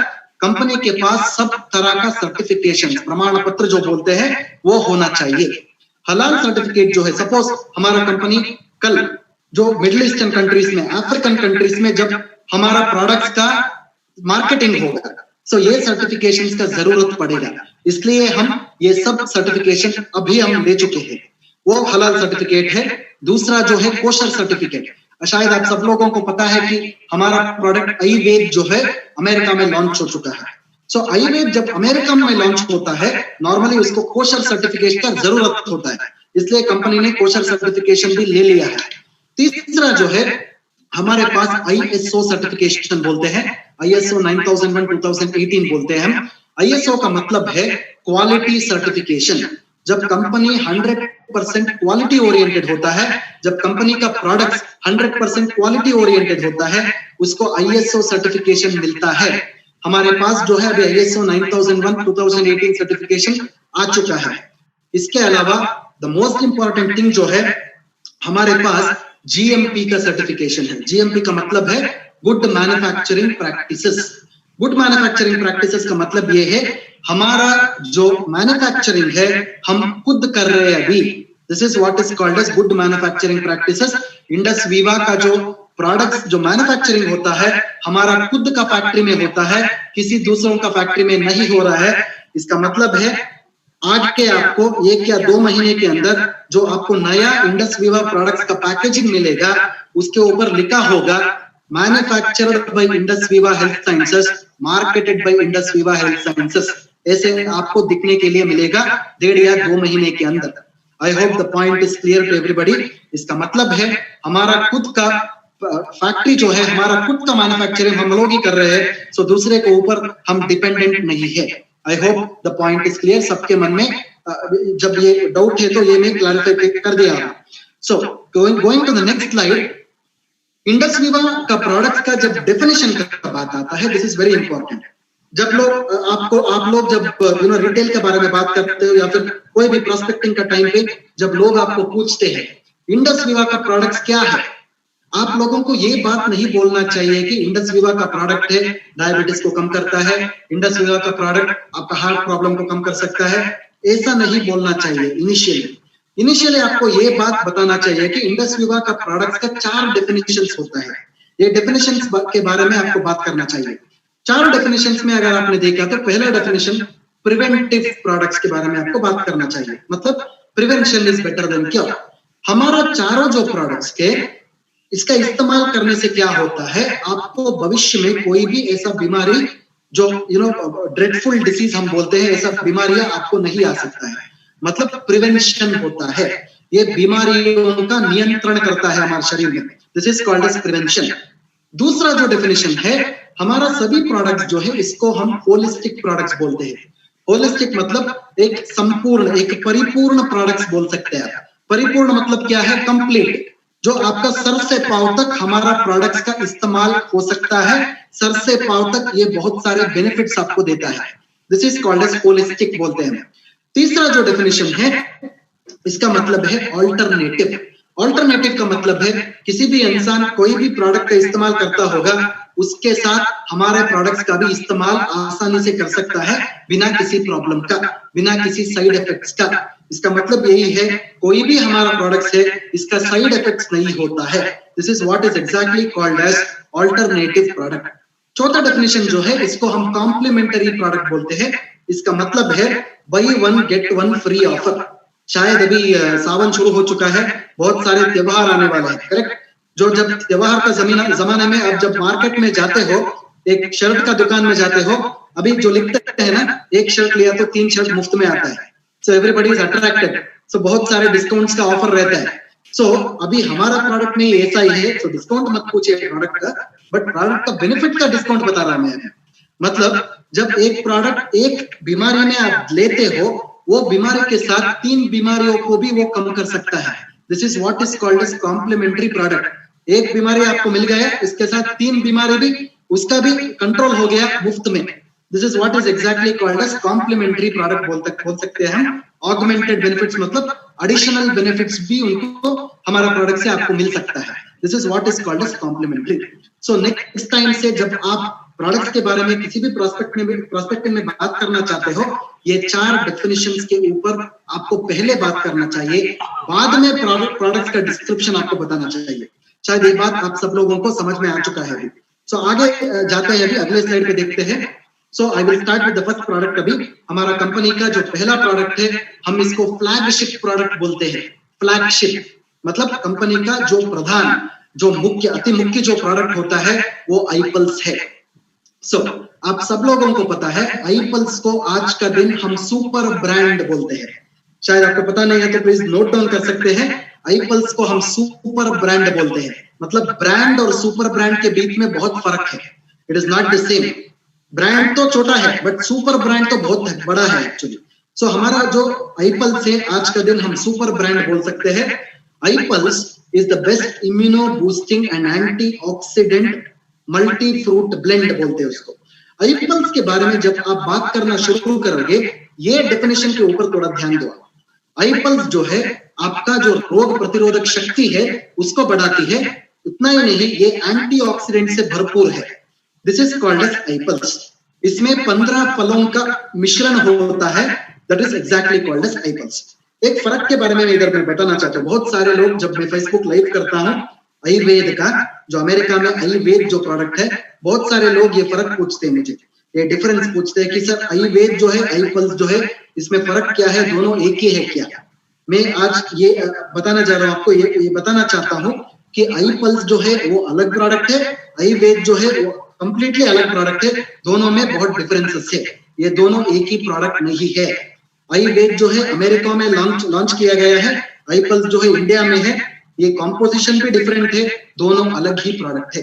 कंपनी के पास सब तरह का सर्टिफिकेशन, प्रमाण पत्र जो बोलते हैं, वो होना चाहिए। हलाल सर्टिफिकेट जो है, सपोज हमारा कंपनी कल जो मिडिल ईस्टर्न कंट्रीज में, अफ्रीकन कंट्रीज में जब हमारा प्रोडक्ट्स का मार्केटिंग होगा, सो ये सर्टिफिकेशंस का जरूरत पड़ेगा। इसलिए हम ये सब सर्टिफिकेशन अभी हम ले चुके हैं। वो हलाल सर्टिफिकेट है। दूसरा जो है कोशर सर्टिफिकेट। शायद आप सब लोगों को पता है कि हमारा प्रोडक्ट आईवेब जो है अमेरिका में लॉन्च हो चुका है। सो आईवेब जब अमेरिका में लॉन्च होता है, नॉर्मली उसको कोशर सर्टिफिकेट का जरूरत होता है, इसलिए कंपनी ने कोशर सर्टिफिकेशन भी ले लिया है। तीसरा जो है हमारे पास ISO सर्टिफिकेशन बोलते हैं, ISO 9001 2018 बोलते हैं हम। ISO का मतलब है क्वालिटी सर्टिफिकेशन। जब कंपनी 100% क्वालिटी ओरिएंटेड होता है, जब कंपनी का प्रोडक्ट 100% क्वालिटी ओरिएंटेड होता है, उसको ISO सर्टिफिकेशन मिलता है। हमारे पास जो है अभी ISO 9001 2018 सर्टिफिकेशन आ चुका है। इसके अलावा द मोस्ट इंपॉर्टेंट थिंग जो है हमारे पास GMP का सर्टिफिकेशन है। GMP का मतलब है good manufacturing practices. Good manufacturing practices का मतलब ये है हमारा जो मैन्युफैक्चरिंग है हम खुद कर रहे हैं अभी। This is what is called as good manufacturing practices. Indus Viva का जो प्रोडक्ट्स जो मैन्युफैक्चरिंग होता है हमारा खुद का फैक्ट्री में होता है, किसी दूसरों का फैक्ट्री में नहीं हो रहा है। इसका मतलब है आज के आपको 1 या 2 महीने के अंदर जो आपको नया इंडस वीवा प्रोडक्ट्स का पैकेजिंग मिलेगा, उसके ऊपर लिखा होगा manufactured by Indus Viva health sciences, marketed bye Indus Viva health sciences, ऐसे आपको दिखने के लिए मिलेगा 1.5 या 2 महीने के अंदर। I hope the point is clear to everybody. इसका मतलब है हमारा खुद का फैक्ट्री जो है, हमारा खुद का मैन्युफैक्चरिंग हम लोग ही कर रहे हैं, सो दूसरे के ऊपर हम डिपेंडेंट नहीं है। I hope the point is clear. सबके मन में जब ये डाउट है तो ये मैं क्लैरिफाई कर दिया। So going to the next slide, Indus Viva का प्रोडक्ट का जब डेफिनेशन का बात आता है, दिस इज वेरी इंपॉर्टेंट। जब लोग आप लोग जब रिटेल के बारे में बात करते हो या फिर कोई भी प्रोस्पेक्टिंग का टाइम पे जब लोग आपको पूछते हैं इंडस वीवा का प्रोडक्ट क्या है, आप लोगों को ये बात नहीं बोलना चाहिए कि इंडस वीवा का प्रोडक्ट है डायबिटीज को कम करता है, इंडस वीवा का प्रोडक्ट आपका हार्ट प्रॉब्लम को कम कर सकता है, ऐसा नहीं बोलना चाहिए। इनिशियली आपको ये बात बताना चाहिए कि इंडस वीवा का प्रोडक्ट का 4 डेफिनेशंस होता है। ये डेफिनेशंस के बारे में आपको बात करना चाहिए। 4 डेफिनेशंस में अगर आपने देखा तो पहला डेफिनेशन प्रिवेंटिव प्रोडक्ट्स के बारे में आपको बात करना चाहिए, मतलब prevention is better than cure. हमारा चारों जो प्रोडक्ट्स के इसका इस्तेमाल करने से क्या होता है, आपको भविष्य में कोई भी ऐसा बीमारी जो ड्रेडफुल डिसीज हम बोलते हैं, ऐसा बीमारियां आपको नहीं आ सकता है, मतलब प्रिवेंशन होता है। ये बीमारियों का नियंत्रण करता है हमारे शरीर में, this is called as prevention. दूसरा जो डेफिनेशन है, हमारा सभी प्रोडक्ट्स जो है इसको हम होलिस्टिक प्रोडक्ट्स बोलते हैं। होलिस्टिक मतलब एक संपूर्ण, एक परिपूर्ण प्रोडक्ट्स बोल सकते हैं। परिपूर्ण मतलब क्या है, कंप्लीट, जो आपका सर से पांव तक हमारा प्रोडक्ट्स का इस्तेमाल हो सकता है, सर से पांव तक ये बहुत सारे बेनिफिट्स आपको देता है। This is called as holistic बोलते हैं। तीसरा जो डेफिनेशन है इसका मतलब है ऑल्टरनेटिव। ऑल्टरनेटिव का मतलब है किसी भी इंसान कोई भी प्रोडक्ट का इस्तेमाल करता होगा, उसके साथ हमारे प्रोडक्ट्स का भी इस्तेमाल आसानी से कर सकता है बिना किसी प्रॉब्लम का, बिना किसी साइड इफेक्ट्स का। इसका मतलब यही है कोई भी हमारा प्रोडक्ट है इसका साइड इफेक्ट्स नहीं होता है। This is what is exactly called as alternative product. चौथा डेफिनेशन जो है इसको हम कॉम्प्लीमेंटरी प्रोडक्ट बोलते हैं। इसका मतलब है बाय 1 गेट 1 फ्री ऑफर। शायद अभी सावन शुरू हो चुका है, बहुत सारे त्योहार आने वाले हैं, करेक्ट। जो जब त्योहार का जमाने में अब जब मार्केट में जाते हो, एक शर्ट का दुकान में जाते हो, अभी जो लिखते हैं ना, एक शर्ट लिया तो 3 शर्ट मुफ्त में आता है, सो एवरीबॉडी इज अट्रैक्टेड, सो बहुत सारे डिस्काउंट्स का ऑफर रहता है। सो अभी हमारा प्रोडक्ट में ऐसा ही है, सो डिस्काउंट मत पूछिए प्रोडक्ट का, बट प्रोडक्ट का बेनिफिट का डिस्काउंट बता रहा मैं। मतलब जब एक प्रोडक्ट एक बीमारी में आप लेते हो, वो बीमारी के साथ 3 बीमारियों को भी वो कम कर सकता है। This is what is called as complementary product. एक बीमारी आपको मिल गया, इसके साथ 3 बीमारी भी उसका भी कंट्रोल हो गया मुफ्त में। This is what is exactly called as complementary product बोल सकते हैं हम। ऑगमेंटेड बेनिफिट्स मतलब एडिशनल बेनिफिट्स भी उनको हमारा प्रोडक्ट से आपको मिल सकता है। This is what is called as complementary. So next time से जब आप प्रोडक्ट्स के बारे में किसी भी प्रोस्पेक्टिंग में बात करना चाहते हो, ये 4 डेफिनेशंस के ऊपर आपको पहले बात करना चाहिए, बाद में प्रोडक्ट्स का डिस्क्रिप्शन आपको बताना चाहिए। शायद ये बात आप सब लोगों को समझ में आ चुका है। सो आगे जाते हैं, अभी अगले स्लाइड पे देखते हैं। So I will start with the first product. अभी हमारा कंपनी का जो पहला प्रोडक्ट है, हम इसको फ्लैगशिप प्रोडक्ट बोलते हैं। फ्लैगशिप मतलब कंपनी का जो प्रधान जो मुख्य अति मुख्य जो प्रोडक्ट होता है वो iPulse है। आप सब लोगों को पता है iPulse को आज का दिन हम सुपर ब्रांड बोलते हैं। शायद आपको पता नहीं है तो प्लीज नोट डाउन कर सकते हैं, iPulse को हम सुपर ब्रांड बोलते हैं। मतलब ब्रांड और सुपर ब्रांड के बीच में बहुत फर्क है, it is not the same. Brand तो छोटा है बट सुपर ब्रांड तो बहुत बड़ा है एक्चुअली। हमारा जो iPulse है आज का दिन हम सुपर ब्रांड बोल सकते हैं। iPulse is the best immuno boosting and antioxidant multi fruit blend बोलते हैं उसको। iPulse के बारे में जब आप बात करना शुरू करोगे, ये डेफिनेशन के ऊपर थोड़ा ध्यान दो। iPulse जो है आपका जो रोग प्रतिरोधक शक्ति है उसको बढ़ाती है, उतना ही नहीं ये एंटीऑक्सीडेंट से भरपूर है। This is called as iPulse। इसमें 15 फलों का मिश्रण होता है, that is exactly called as iPulse। एक फर्क के बारे में इधर मैं बताना चाहता हूँ। बहुत सारे लोग जब मैं फेसबुक लाइव करता हूँ आयुर्वेद का, जो अमेरिका में आयुर्वेद जो प्रोडक्ट है, बहुत सारे लोग ये फर्क पूछते हैं मुझे, ये डिफरेंस पूछते हैं कि सर आयुर्वेद जो है iPulse जो है इसमें फर्क क्या है, दोनों एक ही है क्या? मैं आज ये बताना चाह रहा हूँ आपको, ये बताना चाहता हूँ कि iPulse जो है वो अलग प्रोडक्ट है, आयुर्वेद जो है वो कंप्लीटली अलग प्रोडक्ट है। दोनों में बहुत डिफरेंसेस है, ये दोनों एक ही प्रोडक्ट नहीं है। आयुर्वेद जो है अमेरिका में लॉन्च किया गया है, iPulse जो है इंडिया में है। ये कॉम्पोजिशन भी डिफरेंट है, दोनों अलग ही प्रोडक्ट है।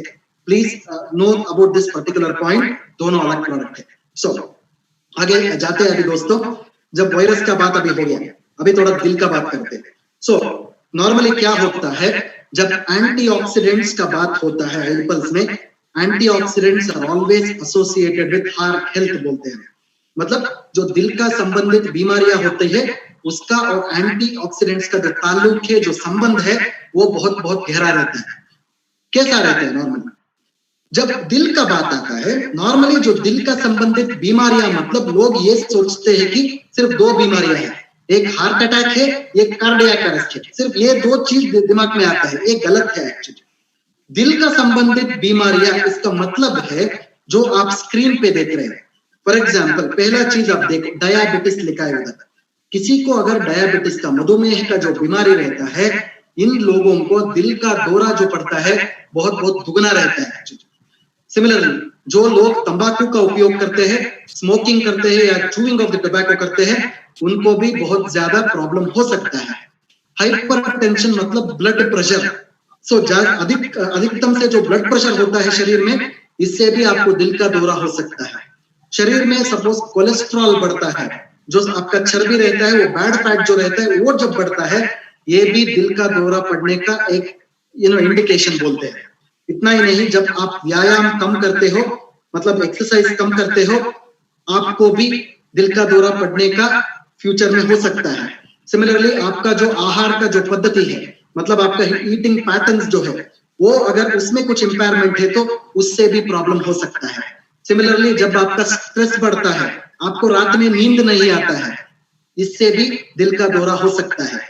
Please know about this particular point, दोनों अलग प्रोडक्ट है। आगे जाते हैं अभी दोस्तों, जब वायरस का बात अभी हो गया, अभी थोड़ा दिल का बात करते हैं। नॉर्मली क्या होता है जब एंटीऑक्सीडेंट्स का बात होता है iPulse में, antioxidants are always associated with heart health बोलते हैं। मतलब जो दिल का संबंधित बीमारियां होती है उसका और एंटीऑक्सीडेंट्स का जो ताल्लुक है, जो संबंध है, वो बहुत बहुत गहरा रहता है। कैसा रहता है नॉर्मली? जब दिल का बात आता है, नॉर्मली जो दिल का संबंधित बीमारियां, मतलब लोग ये सोचते हैं कि सिर्फ दो बीमारियां हैं, एक हार्ट अटैक है, एक कार्डियक अरेस्ट है, सिर्फ ये दो चीज दिमाग में आता है। ये गलत है एक्चुअली। दिल का संबंधित बीमारियां, इसका मतलब है जो आप स्क्रीन पे देख रहे हैं। फॉर एग्जाम्पल, पहला चीज आप देखो, डायबिटीज लिखा है उधर। किसी को अगर डायबिटीज का, मधुमेह का जो बीमारी रहता है, इन लोगों को दिल का दौरा जो पड़ता है बहुत बहुत दुगना रहता है। सिमिलरली जो लोग तंबाकू का उपयोग करते हैं, स्मोकिंग करते हैं या चूइंग ऑफ द टोबैको करते हैं, उनको भी बहुत ज्यादा प्रॉब्लम हो सकता है। हाइपरटेंशन मतलब ब्लड प्रेशर। अधिकतम से जो ब्लड प्रेशर होता है शरीर में, इससे भी आपको दिल का दौरा हो सकता है। शरीर में सपोज कोलेस्ट्रॉल बढ़ता है, जो आपका चर्बी रहता है, वो बैड फैट जो रहता है, वो जब बढ़ता है, ये भी दिल का दौरा पड़ने का एक इंडिकेशन बोलते हैं। इतना ही नहीं, जब आप व्यायाम कम करते हो, मतलब एक्सरसाइज कम करते हो, आपको भी दिल का दौरा पड़ने का फ्यूचर में हो सकता है। सिमिलरली आपका जो आहार का जो पद्धति है, मतलब आपका ईटिंग पैटर्न्स जो है, वो अगर उसमें कुछ इंपायरमेंट है तो उससे भी प्रॉब्लम हो सकता है। सिमिलरली जब आपका स्ट्रेस बढ़ता है, आपको रात में नींद नहीं आता है, इससे भी दिल का दौरा हो सकता है।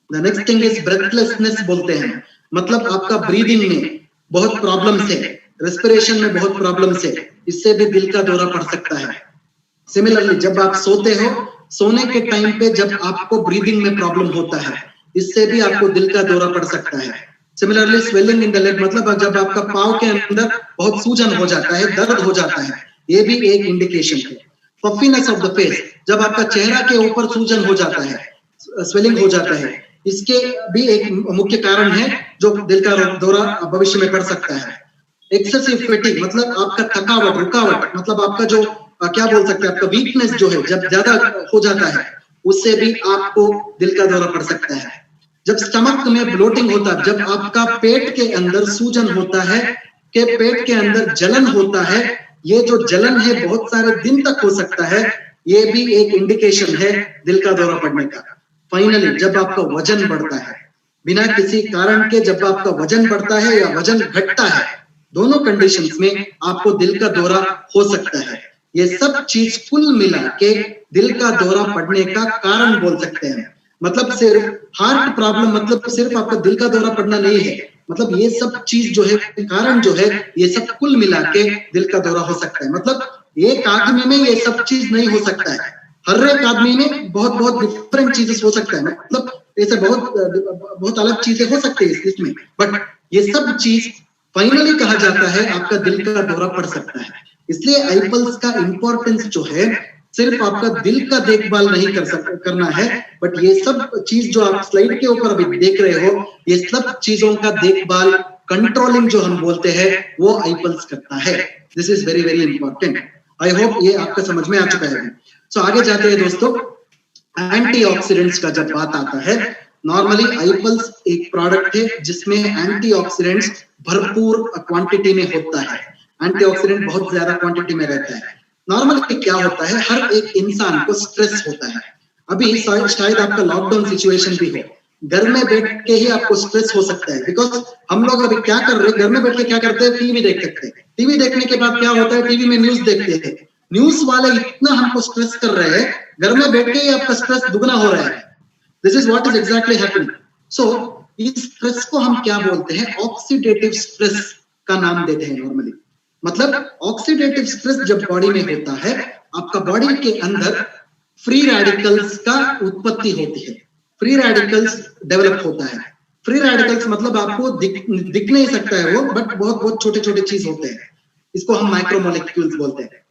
The next thing is breathlessness बोलते हैं, मतलब आपका ब्रीदिंग में बहुत प्रॉब्लम्स है, रेस्पिरेशन में बहुत प्रॉब्लम्स है, इससे भी दिल का दौरा पड़ सकता है। सिमिलरली जब आप सोते हो, सोने के टाइम पे जब आपको ब्रीदिंग में प्रॉब्लम होता है, इससे भी आपको दिल का दौरा पड़ सकता है। Similarly swelling in the leg, मतलब जब आपका पाँव के अंदर बहुत सूजन हो जाता है, दर्द हो जाता है, ये भी एक इंडिकेशन है। पफीनेस ऑफ द फेस, जब आपका चेहरा के ऊपर सूजन हो जाता है, स्वेलिंग हो जाता है, इसके भी एक मुख्य कारण है जो दिल का दौरा भविष्य में पड़ सकता है। एक्सेसिव फैटिग, मतलब आपका थकावट, रुकावट, मतलब आपका जो क्या बोल सकते हैं, आपका वीकनेस जो है जब ज्यादा हो जाता है, उससे भी आपको दिल का दौरा पड़ सकता है। जब स्टमक में ब्लोटिंग होता है, जब आपका पेट के अंदर सूजन होता है, के पेट के अंदर जलन होता है, ये जो जलन है बहुत सारे दिन तक हो सकता है, ये भी एक इंडिकेशन है दिल का दौरा पड़ने का। फाइनली जब आपका वजन बढ़ता है, बिना किसी कारण के जब आपका वजन बढ़ता है या वजन घटता है, दोनों कंडीशंस में आपको दिल का दौरा हो सकता है। ये सब चीज कुल मिला के दिल का दौरा पड़ने का कारण बोल सकते हैं। मतलब सिर्फ हार्ट प्रॉब्लम, मतलब सिर्फ आपका दिल का दौरा पड़ना नहीं है, मतलब ये सब चीज जो है, कारण जो है, ये सब कुल मिला के दिल का दौरा हो सकता है। मतलब एक आदमी में ये सब चीज नहीं हो सकता है, हर एक आदमी में बहुत बहुत डिफरेंट चीजेस हो सकता है। मतलब ऐसे बहुत अलग चीजें हो सकती है इसमें, बट ये सब चीज फाइनली कहा जाता है आपका दिल का दौरा पड़ सकता है। इसलिए आईपल्स का इंपॉर्टेंस जो है सिर्फ आपका दिल का देखभाल नहीं करना है, बट ये सब चीज जो आप स्लाइड के ऊपर अभी देख रहे हो, ये सब चीजों का देखभाल, कंट्रोलिंग जो हम बोलते हैं, वो आईपल्स करता है। This is very very important. I hope ये आपका समझ में आ चुका है। सो आगे जाते हैं दोस्तों, एंटीऑक्सीडेंट्स का जब बात आता है, नॉर्मली आईपल्स एक प्रोडक्ट है जिसमें एंटीऑक्सीडेंट्स भरपूर क्वांटिटी में होता है। एंटीऑक्सीडेंट बहुत ज्यादा क्वांटिटी में रहता है। नॉर्मली क्या होता है, हर एक इंसान को स्ट्रेस होता है। अभी शायद आपका लॉकडाउन सिचुएशन भी हो, घर में बैठ के ही आपको स्ट्रेस हो सकता है। बिकॉज हम लोग अभी क्या कर रहे हैं, घर में बैठ के क्या करते हैं, टीवी देख सकते हैं। टीवी देखने के बाद क्या होता है, टीवी में न्यूज देखते हैं। न्यूज वाले इतना हमको स्ट्रेस कर रहे हैं, घर में बैठ के ही आपका स्ट्रेस दुगना हो रहा है। This is what is exactly happening. So इस स्ट्रेस को हम क्या बोलते हैं, ऑक्सीडेटिव स्ट्रेस का नाम देते हैं नॉर्मली। मतलब ऑक्सीडेटिव स्ट्रेस जब बॉडी में होता है, आपका बॉडी के अंदर फ्री रेडिकल्स का उत्पत्ति होती है, फ्री रेडिकल्स डेवलप होता है। फ्री रेडिकल्स मतलब आपको दिख नहीं सकता है वो, बट बहुत बहुत छोटे छोटे चीज होते हैं। इसको हम माइक्रोमोलिक्यूल्स बोलते हैं।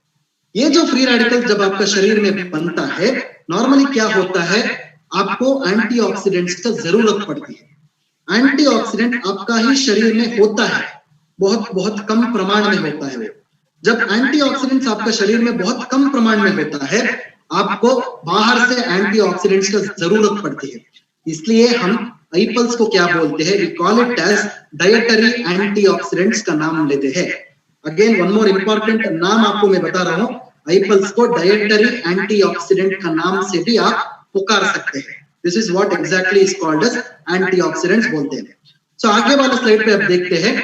ये जो फ्री रेडिकल्स जब आपका शरीर में बनता है, नॉर्मली क्या होता है, आपको एंटीऑक्सीडेंट्स की जरूरत पड़ती है। एंटीऑक्सीडेंट आपका ही शरीर में होता है, बहुत बहुत कम प्रमाण में होता है। जब एंटीऑक्सीडेंट्स आपका शरीर में बहुत कम प्रमाण में होता है, आपको बाहर से एंटीऑक्सीडेंट्स की जरूरत पड़ती है। इसलिए हम आईपल्स को क्या बोलते हैं, we call it as dietary antioxidants का नाम लेते हैं। अगेन वन मोर इंपॉर्टेंट नाम आपको मैं बता रहा हूं, आईपल्स को डाइटरी एंटीऑक्सीडेंट का नाम से भी आप पुकार सकते हैं। This is what exactly is called as antioxidants बोलते हैं। सो आगे वाला स्लाइड पे आप देखते हैं,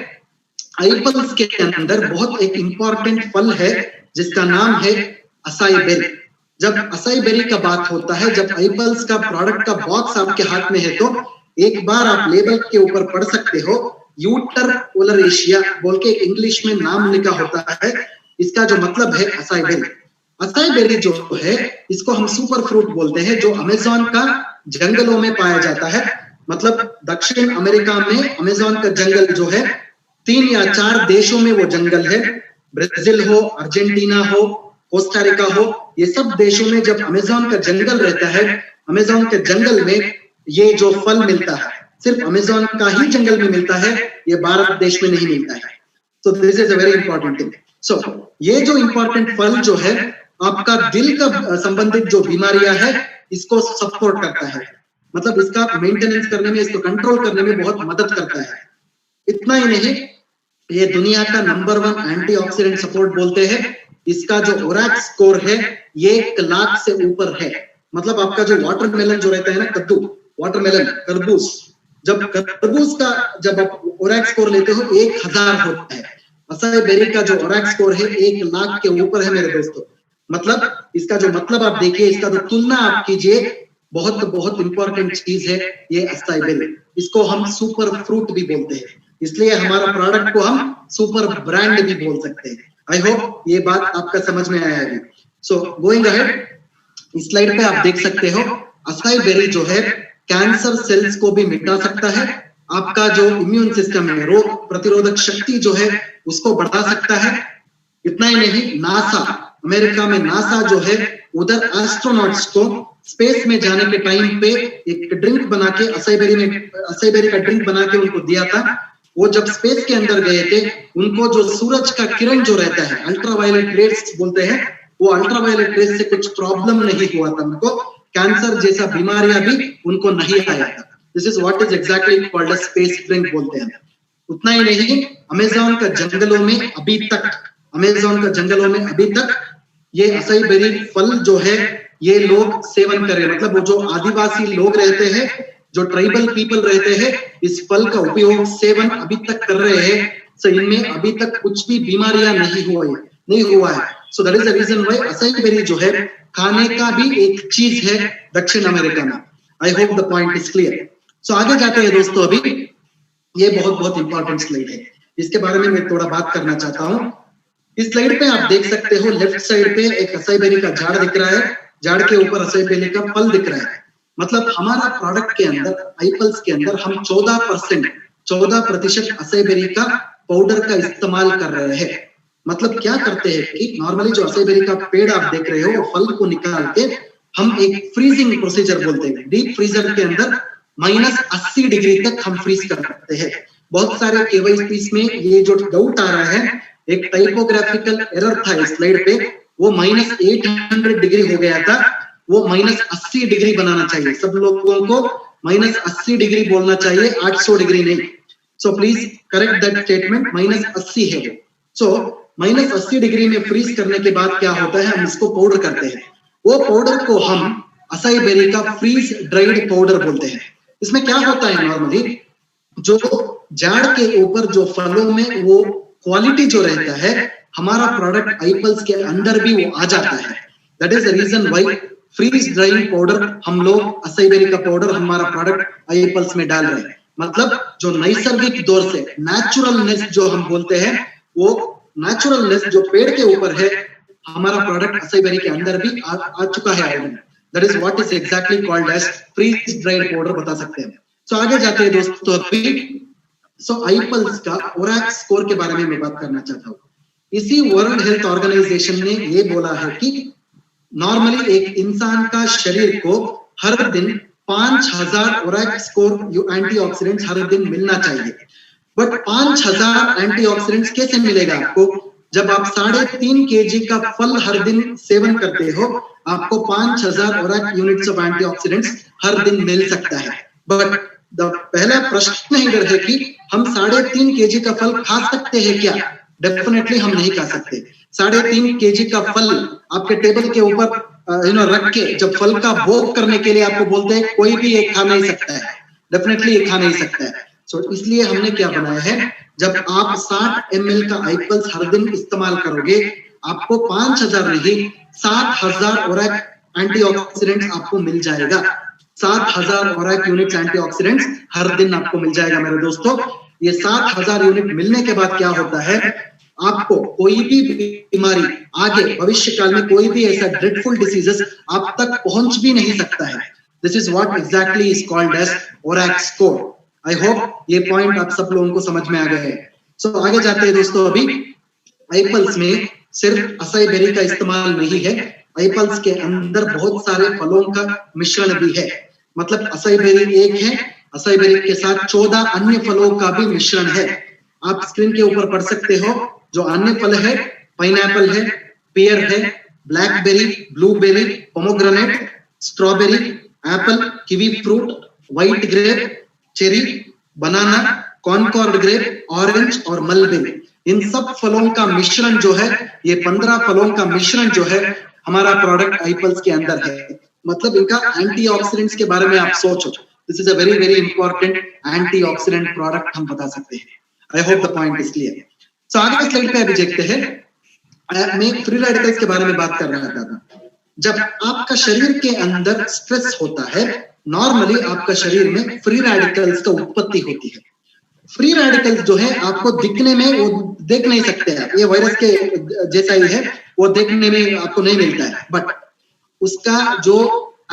आईपल्स के अंदर बहुत एक इंपॉर्टेंट फल है जिसका नाम है असाई बेरी। जब असाई बेरी का बात होता है, जब आईपल्स का प्रोडक्ट का बॉक्स आपके हाथ में है, तो एक बार आप लेबल के ऊपर पढ़ सकते हो, यूटर ओलरेशिया बोल के इंग्लिश में नाम लिखा होता है। इसका जो मतलब है असाई बेरी। असाई बेरी जो है, इसको हम सुपर फ्रूट बोलते हैं, जो अमेज़न का जंगलों में पाया जाता है। मतलब दक्षिण अमेरिका में अमेज़न का जंगल जो है, 3 या 4 देशों में वो जंगल है। ब्राजील हो, अर्जेंटीना हो, कोस्टारिका हो, ये सब देशों में जब अमेज़न का जंगल रहता है, अमेज़न के जंगल में ये जो फल मिलता है, सिर्फ अमेज़न का ही जंगल में मिलता है, ये भारत देश में नहीं मिलता है। So this is a very important thing. So ये जो इंपॉर्टेंट फल जो है, आपका दिल का संबंधित जो बीमारियां है, इसको सपोर्ट करता है। मतलब इसका मेंटेनेंस करने में, इसको कंट्रोल करने में बहुत मदद करता है। इतना ही नहीं, ये दुनिया का नंबर 1 एंटीऑक्सीडेंट सपोर्ट बोलते हैं। इसका जो ओरैक्स स्कोर है, ये 1 लाख से ऊपर है। मतलब आपका जो वाटरमेलन जो रहता है ना, कद्दू, वाटरमेलन, तरबूज, जब तरबूज का जब आप ओरैक्स स्कोर लेते हो 1000 होता है। असाई बेरी का जो ओरैक्स स्कोर है 1 लाख के ऊपर है मेरे दोस्तों। मतलब इसका जो मतलब आप देखिए, इसका जो तुलना आप कीजिए, बहुत बहुत इंपॉर्टेंट चीज है ये असाई बेरी। इसको हम सुपर फ्रूट भी बोलते हैं, इसलिए हमारा प्रोडक्ट को हम सुपर ब्रांड भी बोल सकते हैं। आई होप ये बात आपका समझ में आया है। सो गोइंग अहेड, इस स्लाइड पे आप देख सकते हो, असाई बेरी जो है कैंसर सेल्स को भी मिटा सकता है। आपका जो इम्यून सिस्टम है, रोग प्रतिरोधक शक्ति जो है, उसको बढ़ा सकता है। इतना ही नहीं, नासा, अमेरिका में नासा जो है, उधर एस्ट्रोनॉट्स को स्पेस में जाने के टाइम पे एक ड्रिंक बना के, असाई बेरी का ड्रिंक बना के उनको दिया था। वो जब स्पेस के अंदर गए थे, उनको जो सूरज का किरण जो रहता है, अल्ट्रावायलेट रेस बोलते हैं, वो अल्ट्रावायलेट रेस से कुछ प्रॉब्लम नहीं हुआ था। उनको कैंसर जैसा बीमारियां भी उनको नहीं आया था। This is what is exactly called as space drink बोलते हैं। उतना ही नहीं, अमेज़न का जंगलों में अभी तक ये असाई बेरी फल जो है, ये लोग सेवन कर रहे हैं। मतलब वो जो आदिवासी लोग रहते हैं, जो ट्राइबल पीपल रहते हैं, इस फल का उपयोग, सेवन अभी तक कर रहे हैं। सो इनमें अभी तक कुछ भी बीमारियां नहीं हुआ है। So that is the reason why acai berry जो है, खाने का भी एक चीज है दक्षिण अमेरिका में। I hope the point is clear. So आगे जाते हैं दोस्तों, अभी ये बहुत बहुत इंपॉर्टेंट स्लाइड है, इसके बारे में मैं थोड़ा बात करना चाहता हूँ। इस स्लाइड पे आप देख सकते हो, लेफ्ट साइड पे एक असाई बेरी का झाड़ दिख रहा है, झाड़ के ऊपर असाई बेरी का फल दिख रहा है। मतलब हमारा प्रोडक्ट के अंदर, आईपल्स के अंदर हम 14% 14% असाई बेरी का पाउडर का इस्तेमाल कर रहे हैं। मतलब क्या करते हैं कि नॉर्मली जो असाई बेरी का पेड़ आप देख रहे हो, वो फल को निकाल के हम एक फ्रीजिंग प्रोसीजर बोलते हैं, डीप फ्रीजर के अंदर -80 डिग्री तक हम फ्रीज कर सकते हैं। बहुत सारे केवाईसीस में ये जो डाउट आ रहा है, एक टाइपोग्राफिकल एरर था इस स्लाइड पे, वो -800 डिग्री हो गया था, वो -80 डिग्री बनाना चाहिए। सब लोगों को -80 डिग्री बोलना चाहिए, 800 डिग्री नहीं। So please correct that statement, -80 है वो। सो -80 डिग्री में फ्रीज करने के बाद क्या होता है, हम इसको पाउडर करते हैं। वो पाउडर को हम असाई बेरी का फ्रीज ड्राइड पाउडर बोलते हैं। इसमें क्या होता है, नॉर्मली जो जाड़ के ऊपर जो फलों में वो क्वालिटी जो रहता है, हमारा प्रोडक्ट आईपल्स के अंदर भी वो आ जाता है। That is the reason why freeze drying powder हम लोग असाई बेरी का पाउडर हमारा प्रोडक्ट आईपल्स में डाल रहे हैं। मतलब जो नैसर्गिक दौर से नेचुरलनेस जो हम बोलते हैं, वो नेचुरलनेस जो पेड़ के ऊपर है, हमारा प्रोडक्ट असाई बेरी के अंदर भी आ चुका है already. That is what is exactly called as freeze dried powder बता सकते हैं। सो आगे जाते हैं दोस्तों, अभी सो आईपल्स का ओरैक्स स्कोर के बारे में मैं बात करना चाहता हूँ। इसी वर्ल्ड हेल्थ ऑर्गेनाइजेशन ने ये बोला है कि नॉर्मली एक इंसान का शरीर को हर दिन 5000 ओरैक्स स्कोर एंटीऑक्सीडेंट्स हर दिन मिलना चाहिए। बट 5000 एंटीऑक्सीडेंट्स कैसे मिलेगा आपको? जब आप 3.5 kg का फल हर दिन सेवन करते हो, आपको 5000 ओरैक यूनिट्स ऑफ एंटीऑक्सीडेंट्स हर दिन मिल सकता है। बट पहला प्रश्न इधर है कि हम 3.5 kg का फल खा सकते हैं क्या? डेफिनेटली हम नहीं खा सकते। 3.5 kg का फल आपके टेबल के ऊपर रख के जब फल का भोग करने के लिए आपको बोलते हैं, कोई भी एक खा नहीं सकता है, डेफिनेटली एक खा नहीं सकता है। सो इसलिए हमने क्या बनाया है, जब आप 60 ml का आईपल्स हर दिन इस्तेमाल करोगे, आपको 5000 नहीं 7000 ओरैक एंटीऑक्सीडेंट्स आपको मिल जाएगा। 7000 ओरैक यूनिट्स एंटीऑक्सीडेंट्स हर दिन आपको मिल जाएगा मेरे दोस्तों। ये 7000 यूनिट मिलने के बाद क्या होता है, आपको कोई भी बीमारी आगे भविष्य काल में कोई भी ऐसा ड्रेडफुल डिसीजेस आप तक पहुंच भी नहीं सकता है। This is what exactly is called as ORAC score. I hope ये पॉइंट आप सब लोगों को समझ में आ गया है। सो आगे जाते हैं दोस्तों, अभी आईपल्स में सिर्फ असाई बेरी का इस्तेमाल नहीं है, आईपल्स के अंदर बहुत सारे फलों का मिश्रण भी है। मतलब असाई बेरी एक है, असाई बेरी के साथ 14 अन्य फलों का भी मिश्रण है। आप स्क्रीन के ऊपर पढ़ सकते हो, जो अन्य फल है, पाइनएप्पल है, पेयर है, blackberry, blueberry, pomegranate, strawberry, apple, kiwi fruit, white grape, cherry, banana, concord grape, orange और मलबेरी। इन सब फलों का मिश्रण जो है, ये 15 फलों का मिश्रण जो है हमारा प्रोडक्ट आईपल्स के अंदर है। मतलब इनका एंटीऑक्सीडेंट्स के बारे में आप सोचो, this is a very very important antioxidant product हम बता सकते हैं। I hope the point is clear. So आगे स्लाइड पे अभी देखते हैं, मैं फ्री रेडिकल्स के बारे में बात कर रहा था। जब आपका शरीर के अंदर स्ट्रेस होता है, नॉर्मली आपका शरीर में फ्री रेडिकल्स का उत्पत्ति होती है। फ्री रेडिकल्स जो है आपको दिखने में वो देख नहीं सकते हैं, ये वायरस के जैसा ही है, वो देखने में आपको नहीं मिलता है, बट उसका जो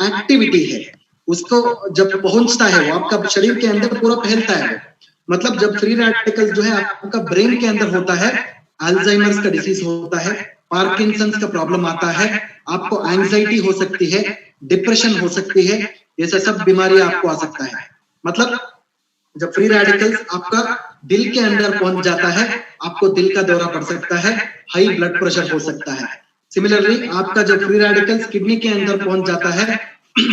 एक्टिविटी है उसको जब पहुंचता है वो आपका शरीर के अंदर पूरा फैलता है। मतलब जब फ्री रेडिकल्स जो है आपका ब्रेन के अंदर होता है, अल्जाइमर्स का डिसीज होता है, पार्किंसंस का प्रॉब्लम आता है, आपको एंजाइटी हो सकती है, डिप्रेशन हो सकती है, ऐसा सब बीमारी आपको आ सकता है। मतलब जब फ्री रेडिकल्स आपका दिल के अंदर पहुंच जाता है, आपको दिल का दौरा पड़ सकता है, हाई ब्लड प्रेशर हो सकता है। सिमिलरली आपका जब फ्री रेडिकल्स किडनी के अंदर पहुंच जाता है,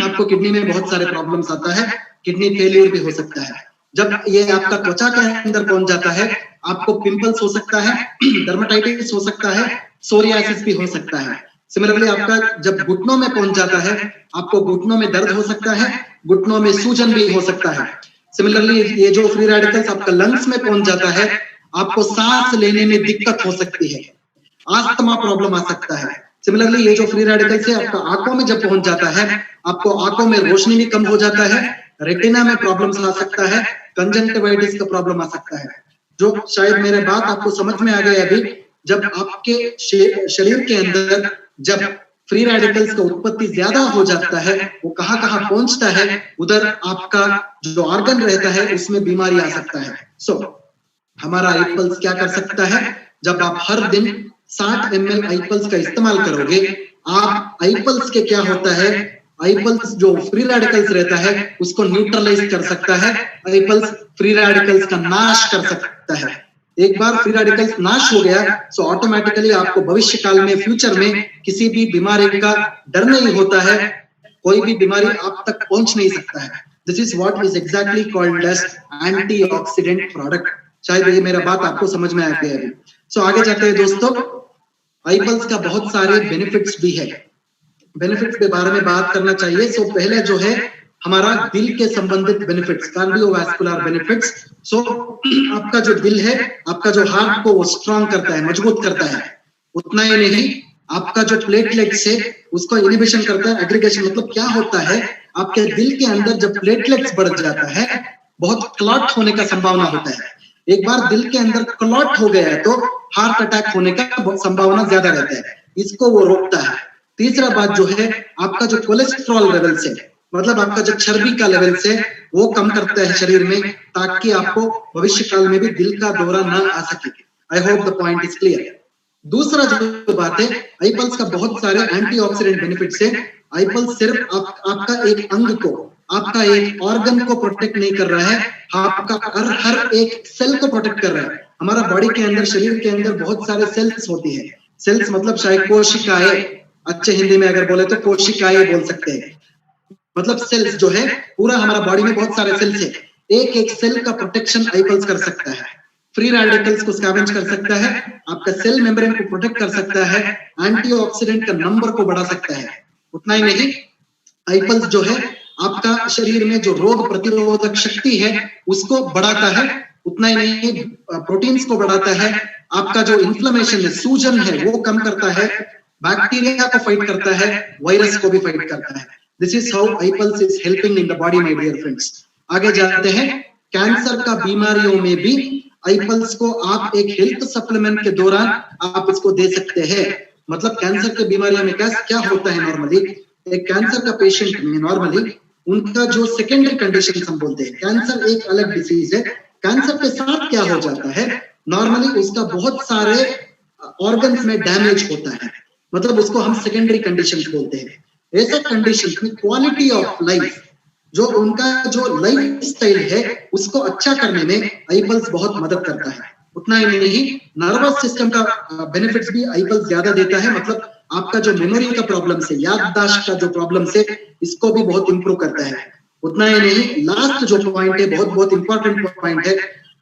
आपको किडनी में बहुत सारे प्रॉब्लम्स आता है, किडनी फेलियर भी हो सकता है। जब ये आपका त्वचा के अंदर पहुंच जाता है, आपको पिंपल्स हो सकता है, डर्मेटाइटिस हो सकता है, सोरियासिस भी हो सकता है। सिमिलरली आपका जब घुटनों में पहुंच जाता है, आपको घुटनों में दर्द हो सकता है, घुटनों में सूजन भी हो सकता है। सिमिलरली ये जो फ्री रेडिकल्स आपका लंग्स में पहुंच जाता है, आपको सांस लेने में दिक्कत हो सकती है, अस्थमा प्रॉब्लम आ सकता है। सिमिलरली ये जो फ्री रेडिकल्स है आपका आंखों में जब पहुंच जाता है, आपको आंखों में रोशनी भी कम हो जाता है, रेटिना में प्रॉब्लम्स आ सकता है, कंजंक्टिवाइटिस का प्रॉब्लम आ सकता है। जो शायद मेरे बात आपको समझ में आ गई अभी, जब आपके शरीर के अंदर जब फ्री रेडिकल्स का उत्पत्ति ज्यादा हो जाता है, वो कहाँ कहाँ पहुंचता है, उधर आपका जो ऑर्गन रहता है उसमें बीमारी आ सकता है। सो हमारा आई पल्स क्या कर सकता है, जब आप हर दिन 60 ml आई पल्स का इस्तेमाल करोगे, आप आई पल्स के क्या होता है, आई पल्स जो फ्री रेडिकल्स रहता है उसको न्यूट्रलाइज कर सकता है, आई पल्स फ्री रेडिकल्स का नाश कर सकता है। एक बार फ्री रेडिकल्स नाश हो गया तो ऑटोमेटिकली आपको भविष्य काल में, फ्यूचर में किसी भी बीमारी का डर नहीं होता है, कोई भी बीमारी आप तक पहुंच नहीं सकता है। This is what is exactly called as antioxidant product. शायद ये मेरा बात आपको समझ में आ गया है। सो आगे जाते हैं दोस्तों, आई पल्स का बहुत सारे बेनिफिट्स भी है, बेनिफिट्स के बारे में बात करना चाहिए। सो पहले जो है हमारा दिल के संबंधित बेनिफिट्स, कार्डियोवास्कुलर बेनिफिट्स। सो आपका जो दिल है, आपका जो हार्ट को वो स्ट्रांग करता है, मजबूत करता है। उतना ही नहीं, आपका जो प्लेटलेट्स है उसको इनिबिशन करता है, एग्रीगेशन। मतलब क्या होता है, आपके दिल के अंदर जब प्लेटलेट्स बढ़ जाता है, बहुत क्लॉट होने का संभावना होता है। एक बार दिल के अंदर क्लॉट हो गया है तो हार्ट अटैक होने का संभावना ज्यादा रहता है, इसको वो रोकता है। तीसरा बात जो है, आपका जो कोलेस्ट्रॉल लेवल्स है, मतलब आपका जो चर्बी का लेवल्स है वो कम करता है शरीर में, ताकि आपको भविष्य काल में भी दिल का दौरा ना आ सके। आई hope the point is clear. दूसरा जो बात है, आई पल्स का बहुत सारे एंटीऑक्सीडेंट बेनिफिट्स है। आई पल्स सिर्फ आपका एक अंग को, आपका एक ऑर्गन को प्रोटेक्ट नहीं कर रहा है, आपका हर एक सेल को प्रोटेक्ट कर रहा है। हमारा बॉडी के अंदर, शरीर के अंदर बहुत सारे सेल्स होती है। सेल्स मतलब शायद कोशिकाएं, अच्छे हिंदी में अगर बोले तो कोशिकाएं बोल सकते हैं। मतलब सेल्स जो है, पूरा हमारा बॉडी में बहुत सारे सेल्स है, एक एक सेल का प्रोटेक्शन आई पल्स कर सकता है। फ्री रेडिकल्स को स्कैवेंज कर सकता है, आपका सेल मेम्ब्रेन को प्रोटेक्ट कर सकता है, एंटीऑक्सीडेंट का नंबर को बढ़ा सकता है। उतना ही नहीं, आई पल्स जो है आपका शरीर में जो रोग प्रतिरोधक शक्ति है उसको बढ़ाता है। उतना ही नहीं, प्रोटीन्स को बढ़ाता है, आपका जो इन्फ्लेमेशन है, सूजन है, वो कम करता है, बैक्टीरिया को फाइट करता है, वायरस को भी फाइट करता है। This is how I pulse is helping in the body my dear friends. आगे जाते हैं, कैंसर का बीमारियों में भी आई पल्स को आप एक हेल्थ सप्लीमेंट के दौरान आप इसको दे सकते हैं। मतलब कैंसर के बीमारियों में क्या होता है, नॉर्मली एक कैंसर का पेशेंट में नॉर्मली उनका जो सेकेंडरी कंडीशन हम बोलते हैं, कैंसर एक अलग डिसीज है, कैंसर के साथ क्या हो जाता है, नॉर्मली उसका बहुत सारे ऑर्गन्स में डैमेज होता है, मतलब उसको हम सेकेंडरी कंडीशन बोलते हैं। ऐसा कंडीशन में क्वालिटी ऑफ लाइफ, जो उनका जो लाइफ स्टाइल है उसको अच्छा करने में आई पल्स बहुत मदद करता है। उतना ही नहीं, नर्वस सिस्टम का बेनिफिट्स भी आई पल्स ज्यादा देता है। मतलब आपका जो मेमोरी का प्रॉब्लम से, याददाश्त का जो प्रॉब्लम से, इसको भी बहुत इंप्रूव करता है। उतना ही नहीं, लास्ट जो पॉइंट है, बहुत बहुत इंपॉर्टेंट पॉइंट है,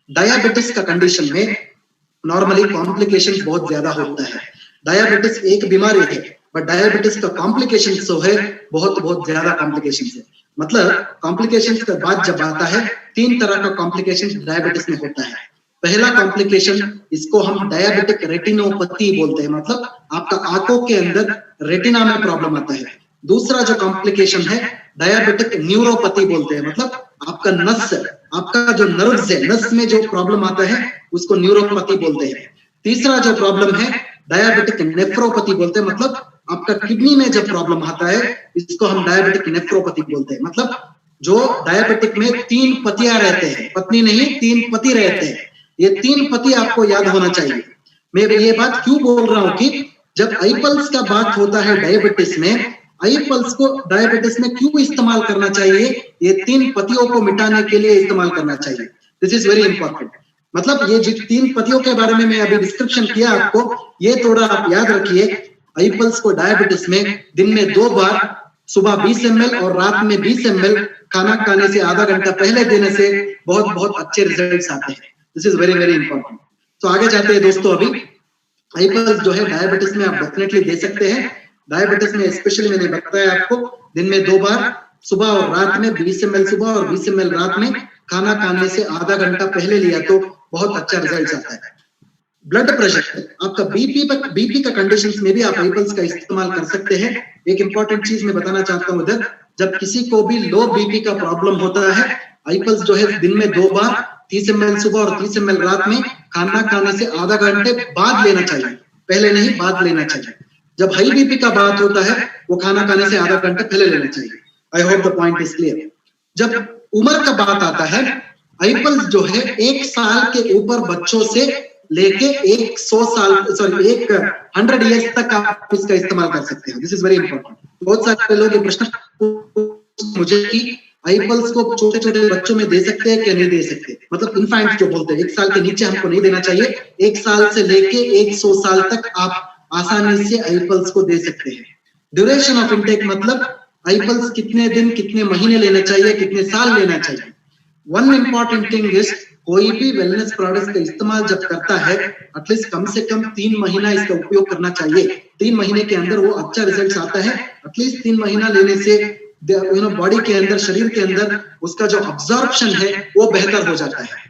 डायबिटीज का कंडीशन में नॉर्मली कॉम्प्लिकेशंस बहुत ज्यादा होता है। डायबिटीज एक बीमारी है, बट डायबिटीज का कॉम्प्लिकेशन जो है बहुत बहुत ज्यादा कॉम्प्लिकेशन है। मतलब कॉम्प्लिकेशंस का बात जब आता है, 3 तरह का कॉम्प्लिकेशन डायबिटीज में होता है। पहला कॉम्प्लिकेशन, इसको हम डायबिटिक रेटिनोपैथी बोलते हैं, मतलब आपका आंखों के अंदर रेटिना में प्रॉब्लम आता है। दूसरा जो कॉम्प्लिकेशन है, डायबिटिक न्यूरोपैथी बोलते हैं, मतलब आपका नस, आपका जो नर्व्स है, नस में जो प्रॉब्लम आता है उसको न्यूरोपैथी बोलते हैं। तीसरा जो प्रॉब्लम है, डायबिटिक नेफ्रोपैथी बोलते हैं, मतलब आपका किडनी में जब प्रॉब्लम आता है इसको हम डायबिटिक नेफ्रोपैथी बोलते हैं। मतलब जो डायबिटिक में 3 पतियां रहते हैं, पत्नी नहीं 3 पति रहते हैं, ये 3 पति आपको याद होना चाहिए। मैं ये बात क्यों बोल रहा हूं कि जब आई पल्स का बात होता है डायबिटीज में, आई पल्स को डायबिटीज में क्यों इस्तेमाल करना चाहिए, ये 3 पतियों को मिटाने के लिए इस्तेमाल करना चाहिए। This is very important. मतलब ये जो 3 पतियों के बारे में मैं अभी डिस्क्रिप्शन किया आपको, ये थोड़ा आप याद रखिए। आई पल्स को डायबिटीज में दिन में 2 बार, सुबह 20 ml और रात में 20 ml खाना खाने से आधा घंटा पहले देने से बहुत बहुत अच्छे रिजल्ट्स आते हैं। This is very very important. तो आगे जाते हैं दोस्तों, अभी आई पल्स जो है डायबिटीज में आप डेफिनेटली दे सकते हैं। डायबिटीज में स्पेशली मैंने बताया आपको, दिन में 2 बार, सुबह और रात में 20 ml सुबह और 20 ml रात में, खाना खाने से आधा घंटा पहले लिया तो बहुत अच्छा रिजल्ट आता है। ब्लड प्रेशर, आपका बीपी का कंडीशंस में भी आप आई पल्स का इस्तेमाल कर सकते हैं। एक इंपॉर्टेंट चीज मैं बताना चाहता हूँ इधर, जब किसी को भी लो बीपी का प्रॉब्लम होता है, आई पल्स जो है दिन में 2 बार, 30 ml सुबह और 30 ml रात में, खाना खाने से आधा घंटे बाद लेना चाहिए, पहले नहीं बाद लेना चाहिए। जब हाई बीपी का बात होता है वो खाना खाने से आधा घंटा पहले लेना चाहिए। I hope the point is clear. जब उम्र का बात आता है, आईपल्स जो है 1 साल के ऊपर बच्चों से लेके 100 इयर्स तक आप इसका इस्तेमाल कर सकते हैं। This is very important. बहुत सारे लोग ये प्रश्न मुझे कि आईपल्स को छोटे छोटे बच्चों में दे सकते हैं क्या नहीं दे सकते, मतलब इन्फेंट जो बोलते हैं, 1 साल के नीचे हमको नहीं देना चाहिए। 1 साल से लेके 100 साल तक आप आसानी से आईपल्स को दे सकते हैं। ड्यूरेशन ऑफ इनटेक मतलब आईपल्स कितने दिन, कितने महीने लेना चाहिए, कितने साल लेना चाहिए। वन इंपॉर्टेंट थिंग इज, कोई भी वेलनेस प्रोडक्ट्स का इस्तेमाल जब करता है एटलीस्ट कम से कम 3 महीना इसका उपयोग करना चाहिए। 3 महीने के अंदर वो अच्छा रिजल्ट आता है। एटलीस्ट 3 महीना लेने से बॉडी के अंदर, शरीर के अंदर उसका जो अब्जॉर्प्शन है वो बेहतर हो जाता है।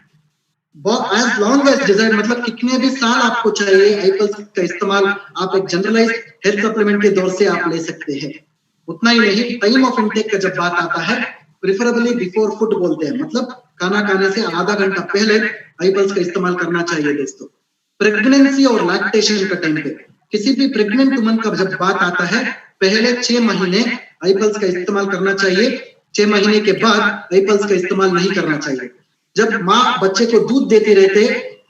एज लॉन्ग एज डिजायर मतलब कितने भी साल आपको चाहिए, आईपल्स का इस्तेमाल आप एक जनरलाइज हेल्थ सप्लीमेंट के दौर से आप ले सकते हैं। उतना ही नहीं, टाइम ऑफ इनटेक का जब बात आता है, प्रेफरेबली बिफोर फूड बोलते हैं, मतलब खाना खाने से आधा घंटा पहले आईपल्स का इस्तेमाल करना चाहिए दोस्तों। प्रेगनेंसी और लैक्टेशन का टाइम पे, किसी भी प्रेग्नेंट वुमन का जब बात आता है, पहले 6 महीने आईपल्स का इस्तेमाल करना चाहिए। 6 महीने के बाद आईपल्स का इस्तेमाल नहीं करना चाहिए। जब माँ बच्चे को दूध देती रहते,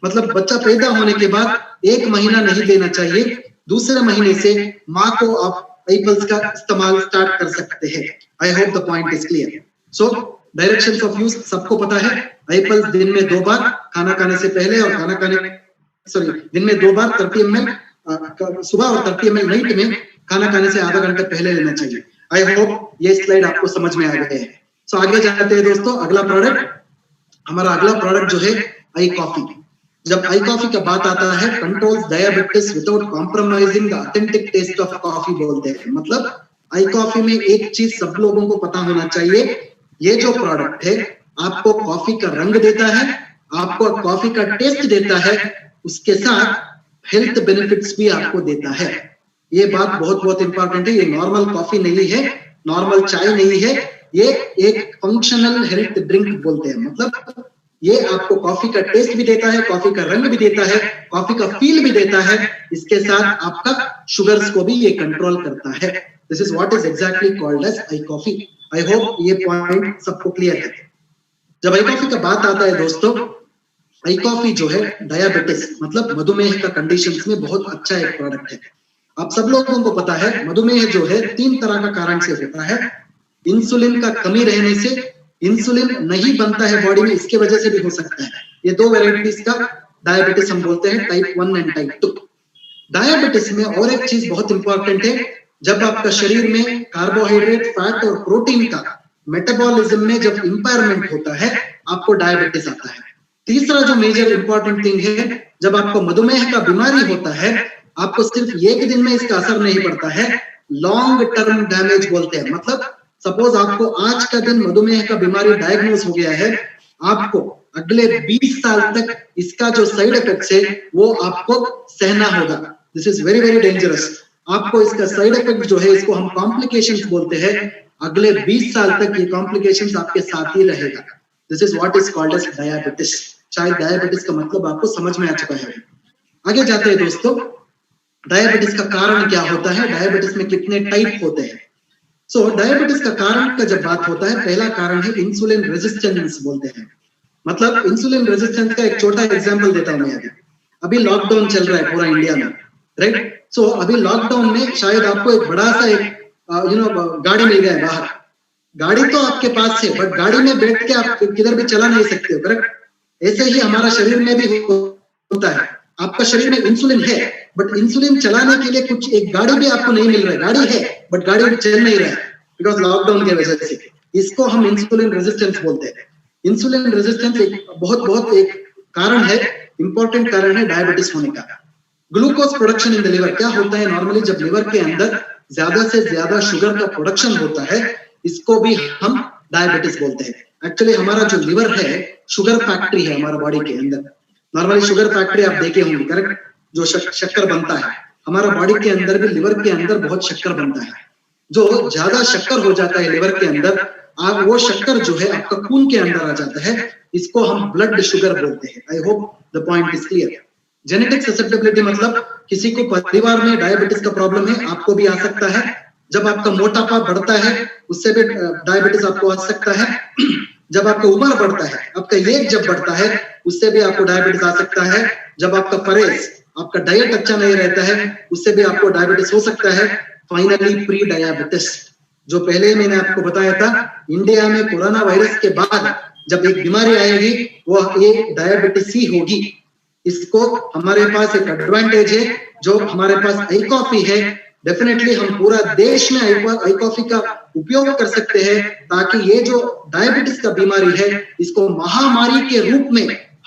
मतलब बच्चा पैदा होने के बाद 1 महीना नहीं देना चाहिए, दूसरे महीने से माँ को आप आईपल्स का इस्तेमाल स्टार्ट कर सकते हैं। I hope the point is clear. So directions of use सबको पता है। आईपल्स दिन में 2 बार, खाना खाने से पहले और दिन में 2 बार 30 ml सुबह और 30 ml नाइट में, खाना खाने से आधा घंटा पहले लेना चाहिए। आई होप ये स्लाइड आपको समझ में आ गया है। सो आगे जाते हैं दोस्तों। अगला प्रोडक्ट, हमारा अगला प्रोडक्ट जो है आई कॉफी। जब आई कॉफी का बात आता है, controls diabetes without compromising the authentic taste of coffee बोलते हैं। मतलब आई कॉफी में एक चीज सब लोगों को पता होना चाहिए, ये जो प्रोडक्ट है आपको कॉफी का रंग देता है, आपको कॉफी का टेस्ट देता है, उसके साथ हेल्थ बेनिफिट्स भी आपको देता है। ये बात बहुत इंपॉर्टेंट है। ये नॉर्मल कॉफी नहीं है, नॉर्मल चाय नहीं है, ये एक फंक्शनल हेल्थ ड्रिंक बोलते हैं। मतलब ये आपको कॉफी का टेस्ट भी देता है, कॉफी का रंग भी देता है, कॉफी का फील भी देता है, इसके साथ आपका शुगर्स को भी ये कंट्रोल करता है। This is what is exactly called as I coffee. I hope ये पॉइंट सबको क्लियर है। जब आई कॉफी का बात आता है दोस्तों, आई कॉफी जो है डायबिटीज मतलब मधुमेह का कंडीशंस में बहुत अच्छा एक प्रोडक्ट है। आप सब लोगों को पता है मधुमेह जो है 3 तरह का कारण से होता है। इंसुलिन का कमी रहने से इंसुलिन नहीं बनता है बॉडी में, इसके वजह से भी हो सकता है। ये 2 वेराइटीज का डायबिटीज हम बोलते हैं, टाइप 1 एंड टाइप 2। डायबिटीज में और एक चीज बहुत इंपॉर्टेंट है, जब आपका शरीर में कार्बोहाइड्रेट, फैट और प्रोटीन का मेटाबॉलिज्म में जब इंपायरमेंट होता है, आपको डायबिटीज आता है। तीसरा जो मेजर इंपॉर्टेंट थिंग है, जब आपको मधुमेह का बीमारी होता है, आपको सिर्फ 1 दिन में इसका असर नहीं पड़ता है, लॉन्ग टर्म डैमेज बोलते हैं। मतलब सपोज आपको आज का दिन मधुमेह का बीमारी डायग्नोज हो गया है, आपको अगले 20 साल तक इसका जो साइड इफेक्ट्स है वो आपको सहना होगा। This is very dangerous. आपको इसका साइड इफेक्ट जो है, इसको हम कॉम्प्लिकेशंस बोलते हैं, अगले 20 साल तक ये कॉम्प्लिकेशंस आपके साथ ही रहेगा। This is what is called as diabetes. शायद डायबिटीज का मतलब आपको समझ में आ चुका है। आगे जाते हैं दोस्तों, डायबिटीज का कारण क्या होता है, डायबिटीज में कितने टाइप होते हैं। सो डायबिटीज का कारण का जब बात होता है, पहला कारण है इंसुलिन रेजिस्टेंस बोलते हैं। मतलब इंसुलिन रेजिस्टेंस का एक छोटा एग्जांपल देता हूं मैं। अभी लॉकडाउन चल रहा है पूरा इंडिया में, राइट। सो अभी लॉकडाउन में शायद आपको एक बड़ा सा एक गाड़ी मिल गया है बाहर। गाड़ी तो आपके पास है, बट गाड़ी में बैठ के आप किधर भी चला नहीं सकते हो, करेक्ट। ऐसे ही हमारा शरीर में भी होता है। आपका शरीर में इंसुलिन है, बट इंसुलिन चलाने के लिए कुछ एक गाड़ी भी आपको नहीं मिल रहा है। गाड़ी है बट गाड़ी चल नहीं रहा है बिकॉज लॉकडाउन की वजह से। इसको हम इंसुलिन रेजिस्टेंस बोलते हैं। इंसुलिन रेजिस्टेंस एक बहुत एक कारण है, इंपॉर्टेंट कारण है डायबिटीज होने का। Glucose production in the liver क्या होता है, नॉर्मली जब लिवर के अंदर ज्यादा से ज्यादा शुगर का प्रोडक्शन होता है, इसको भी हम डायबिटीज बोलते हैं। एक्चुअली हमारा जो लिवर है शुगर फैक्ट्री है हमारा बॉडी के अंदर। नॉर्मली शुगर फैक्ट्री आप देखे होंगे, करेक्ट, जो शक्कर बनता है। हमारा बॉडी के अंदर भी लिवर के अंदर बहुत शक्कर बनता है। जो ज्यादा शक्कर हो जाता है लिवर के अंदर, आप वो शक्कर जो है आपका खून के अंदर आ जाता है, इसको हम ब्लड शुगर बोलते हैं। I hope the point is clear. Genetic susceptibility मतलब किसी को परिवार में डायबिटीज का प्रॉब्लम है, आपको भी आ सकता है। जब आपका मोटापा बढ़ता है उससे भी डायबिटीज आपको आ सकता है। जब आपका उम्र बढ़ता है, आपका एज जब बढ़ता है उससे भी आपको डायबिटीज आ सकता है। जब आपका परहेज, आपका डाइट अच्छा नहीं रहता है उससे भी आपको डायबिटीज हो सकता है। फाइनली प्री डायबिटीज, जो पहले मैंने आपको बताया था, इंडिया में कोरोना वायरस के बाद जब एक बीमारी आएगी वो ये डायबिटीज ही होगी। इसको हमारे पास एक एडवांटेज है, जो हमारे पास आई कॉफी है। डेफिनेटली हम पूरा देश में आई कॉफी का उपयोग कर सकते हैं ताकि ये जो डायबिटीज का बीमारी है इसको महामारी के रूप में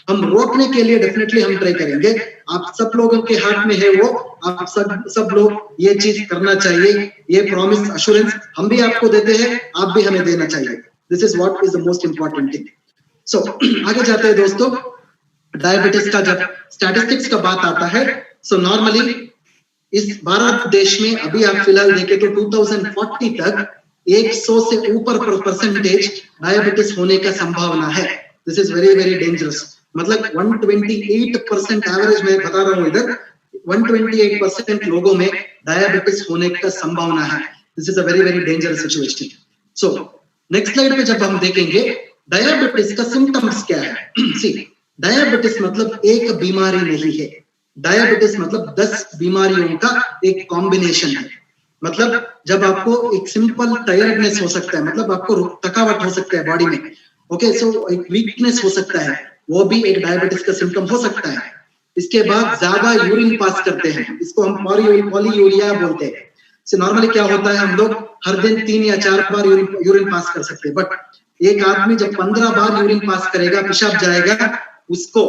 हम रोकने के लिए डेफिनेटली हम ट्राई करेंगे। आप सब लोगों के हाथ में है वो, आप सब लोग ये चीज करना चाहिए। ये प्रॉमिस अश्योरेंस हम भी आपको देते हैं, आप भी हमें देना चाहिए। This is what is the most important thing. So आगे जाते हैं दोस्तों। डायबिटीज का जब स्टैटिस्टिक्स का बात आता है, सो नॉर्मली इस भारत देश में अभी आप फिलहाल देखें तो 2040 तक 100 से ऊपर परसेंटेज डायबिटीज होने का संभावना है। This is very very dangerous. मतलब 128% एवरेज में बता रहा हूं इधर, 128% लोगों में डायबिटीज होने का संभावना है। This is a very very dangerous situation. So next slide पे जब हम देखेंगे डायबिटीज का सिम्टम्स क्या है। सी, डायबिटीज मतलब एक बीमारी नहीं है, डायबिटीज मतलब 10 बीमारियों का एक कॉम्बिनेशन है। मतलब जब आपको एक सिंपल टायर्डनेस हो सकता है, मतलब आपको थकावट हो सकता है बॉडी में, ओके, सो एक वीकनेस हो सकता है, वो भी एक डायबिटीज का सिम्टम हो सकता है। इसके बाद ज्यादा यूरिन पास करते हैं, इसको हम पॉलीयूरिया बोलते हैं। सो नॉर्मली क्या होता है, हम लोग हर दिन 3 या 4 बार यूरिन पास कर सकते हैं, बट एक आदमी जब 15 बार यूरिन पास करेगा, पेशाब जाएगा, उसको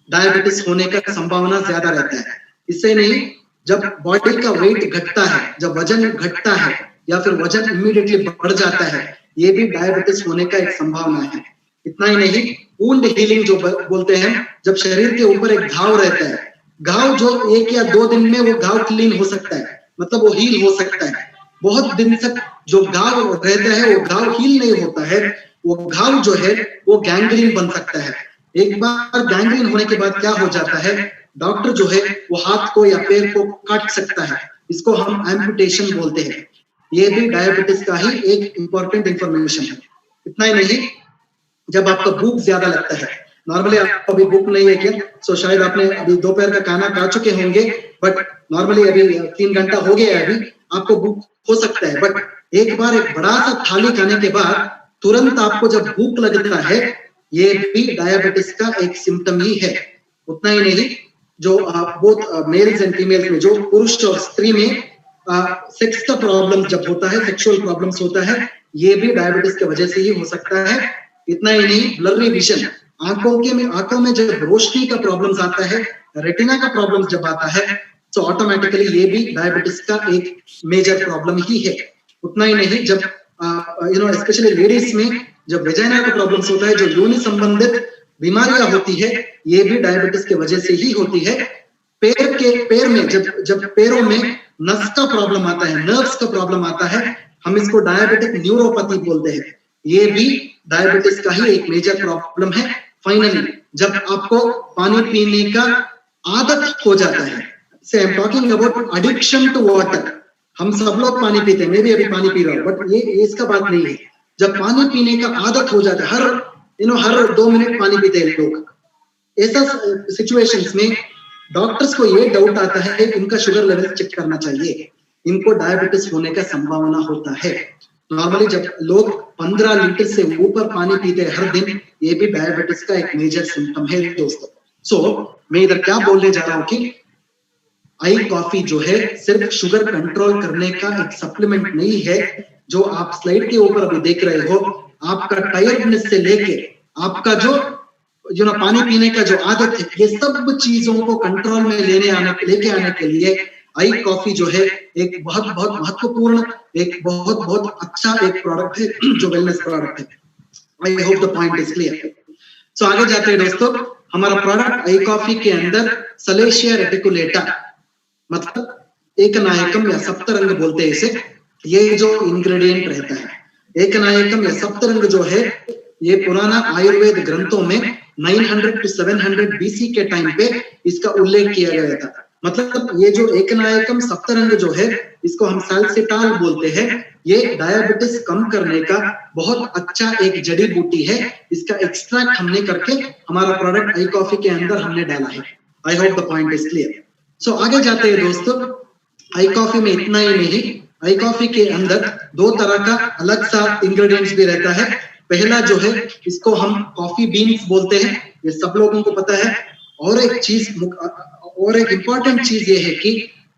डायबिटीज होने का संभावना ज्यादा रहता है। इससे नहीं, जब बॉडी का वेट घटता है, जब वजन घटता है या फिर वजन इमीडिएटली बढ़ जाता है, ये भी डायबिटीज होने का एक संभावना है। इतना ही नहीं, वुंड हीलिंग जो बोलते हैं, जब शरीर के ऊपर एक घाव रहता है, घाव जो 1 या 2 दिन में वो घाव क्लीन हो सकता है, मतलब वो हील हो सकता है। बहुत दिन तक जो घाव रहता है वो घाव हील नहीं होता है, वो घाव जो है वो गैंग्रीन बन सकता है। एक बार गैंग्रीन होने के बाद क्या हो जाता है, डॉक्टर जो है वो हाथ को या पैर को काट सकता है, इसको हम एम्पुटेशन बोलते हैं। ये भी डायबिटीज का ही एक इंपॉर्टेंट इंफॉर्मेशन है। इतना ही नहीं, जब आपका भूख ज्यादा लगता है, नॉर्मली आपको अभी भूख नहीं है क्या, सो शायद आपने अभी दोपहर का खाना खा चुके होंगे, बट नॉर्मली अभी 3 घंटा हो गया है, अभी आपको भूख हो सकता है, बट एक बार एक बड़ा सा थाली खाने के बाद तुरंत आपको जब भूख लगता है, ये भी डायबिटीज का एक सिम्टम ही है। उतना ही नहीं, जो बोथ मेल्स एंड फीमेल्स में, जो पुरुष और स्त्री में सेक्स का प्रॉब्लम जब होता है, सेक्सुअल प्रॉब्लम्स होता है, ये भी डायबिटीज की वजह से ही हो सकता है। इतना ही नहीं, ब्लरी विजन, आंखों में जब रोशनी का प्रॉब्लम्स आता है, रेटिना का प्रॉब्लम जब आता है, तो ऑटोमेटिकली ये भी डायबिटीज का एक मेजर प्रॉब्लम ही है। उतना ही नहीं, जब स्पेशली लेडीज में जब वेजाइना का प्रॉब्लम्स होता है, जो योनि संबंधित बीमारियां होती है, ये भी डायबिटीज की वजह से ही होती है। पैर में जब पैरों में नस का प्रॉब्लम आता है, नर्व्स का प्रॉब्लम आता है, हम इसको डायबिटिक न्यूरोपैथी बोलते हैं, ये भी डायबिटीज का ही एक मेजर प्रॉब्लम है। फाइनली, जब आपको पानी पीने का आदत हो जाता है, so I am talking about addiction to water. हम सब लोग पानी पीते हैं, मैं भी अभी पानी पी रहा हूँ, बट ये इसका बात नहीं है। जब पानी पीने का आदत हो जाता है, हर 2 मिनट पानी पीते हैं लोग, ऐसा सिचुएशंस में डॉक्टर्स को ये डाउट आता है, इनका शुगर लेवल चेक करना चाहिए, इनको डायबिटीज होने का संभावना होता है। नॉर्मली जब लोग 15 लीटर से ऊपर पानी पीते हैं हर दिन, ये भी डायबिटीज का एक मेजर सिम्टम है दोस्तों। सो मैं इधर क्या बोलने जा रहा हूँ कि आई कॉफी जो है सिर्फ शुगर कंट्रोल करने का एक सप्लीमेंट नहीं है। जो आप स्लाइड के ऊपर अभी देख रहे हो, आपका टायर्डनेस से लेके आपका जो पानी पीने का जो आदत है, ये सब चीजों को कंट्रोल में लेके आने के लिए आई कॉफी जो है एक बहुत बहुत महत्वपूर्ण, एक बहुत बहुत अच्छा एक प्रोडक्ट है, जो वेलनेस प्रोडक्ट है। I hope the point is clear. So आगे जाते हैं दोस्तों, हमारा प्रोडक्ट आई कॉफी के अंदर सलेशिया रेटिकुलेटा, मतलब एक नायकम या सप्तरंग बोलते हैं इसे, ये जो इंग्रेडिएंट रहता है, एक नायकम या सप्तरंग जो है, ये पुराना आयुर्वेद ग्रंथों में 900 to 700 BC के टाइम पे इसका उल्लेख किया गया था। मतलब ये जो एकनायकम सप्तरंग जो है, इसको हम साल्सिटाल बोलते हैं, ये डायबिटीज कम करने का बहुत अच्छा एक जड़ी बूटी है। इसका एक्सट्रैक्ट हमने करके हमारा प्रोडक्ट आई कॉफी के अंदर हमने डाला है। I hope the point is clear. So आगे जाते हैं दोस्तों, आई कॉफी में इतना ही नहीं, आई कॉफी के अंदर दो तरह का अलग सा इंग्रेडिएंट्स भी रहता है। पहला जो है इसको हम कॉफी बीन्स बोलते हैं, ये सब लोगों को पता है। और एक इंपॉर्टेंट चीज ये है कि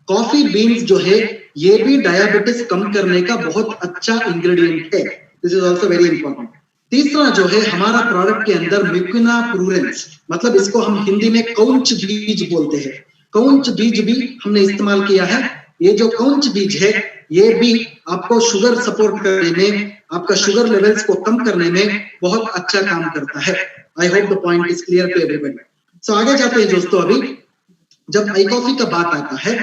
कॉफी बीन्स जो है ये भी डायबिटीज कम करने का बहुत अच्छा इंग्रेडिएंट है। This is also very important. तीसरा जो है हमारा प्रोडक्ट के अंदर म्यूकिना प्रूरेंस, मतलब इसको हम हिंदी में कौंच बीज बोलते हैं, कौंच बीज भी हमने इस्तेमाल किया है। ये जो कौंच बीज है ये भी आपको शुगर सपोर्ट करने में, आपका शुगर लेवल्स को कम करने में बहुत अच्छा काम करता है। I hope the point is clear to everybody. So आगे जाते हैं दोस्तों। अभी जब आई कॉफी का बात आता है,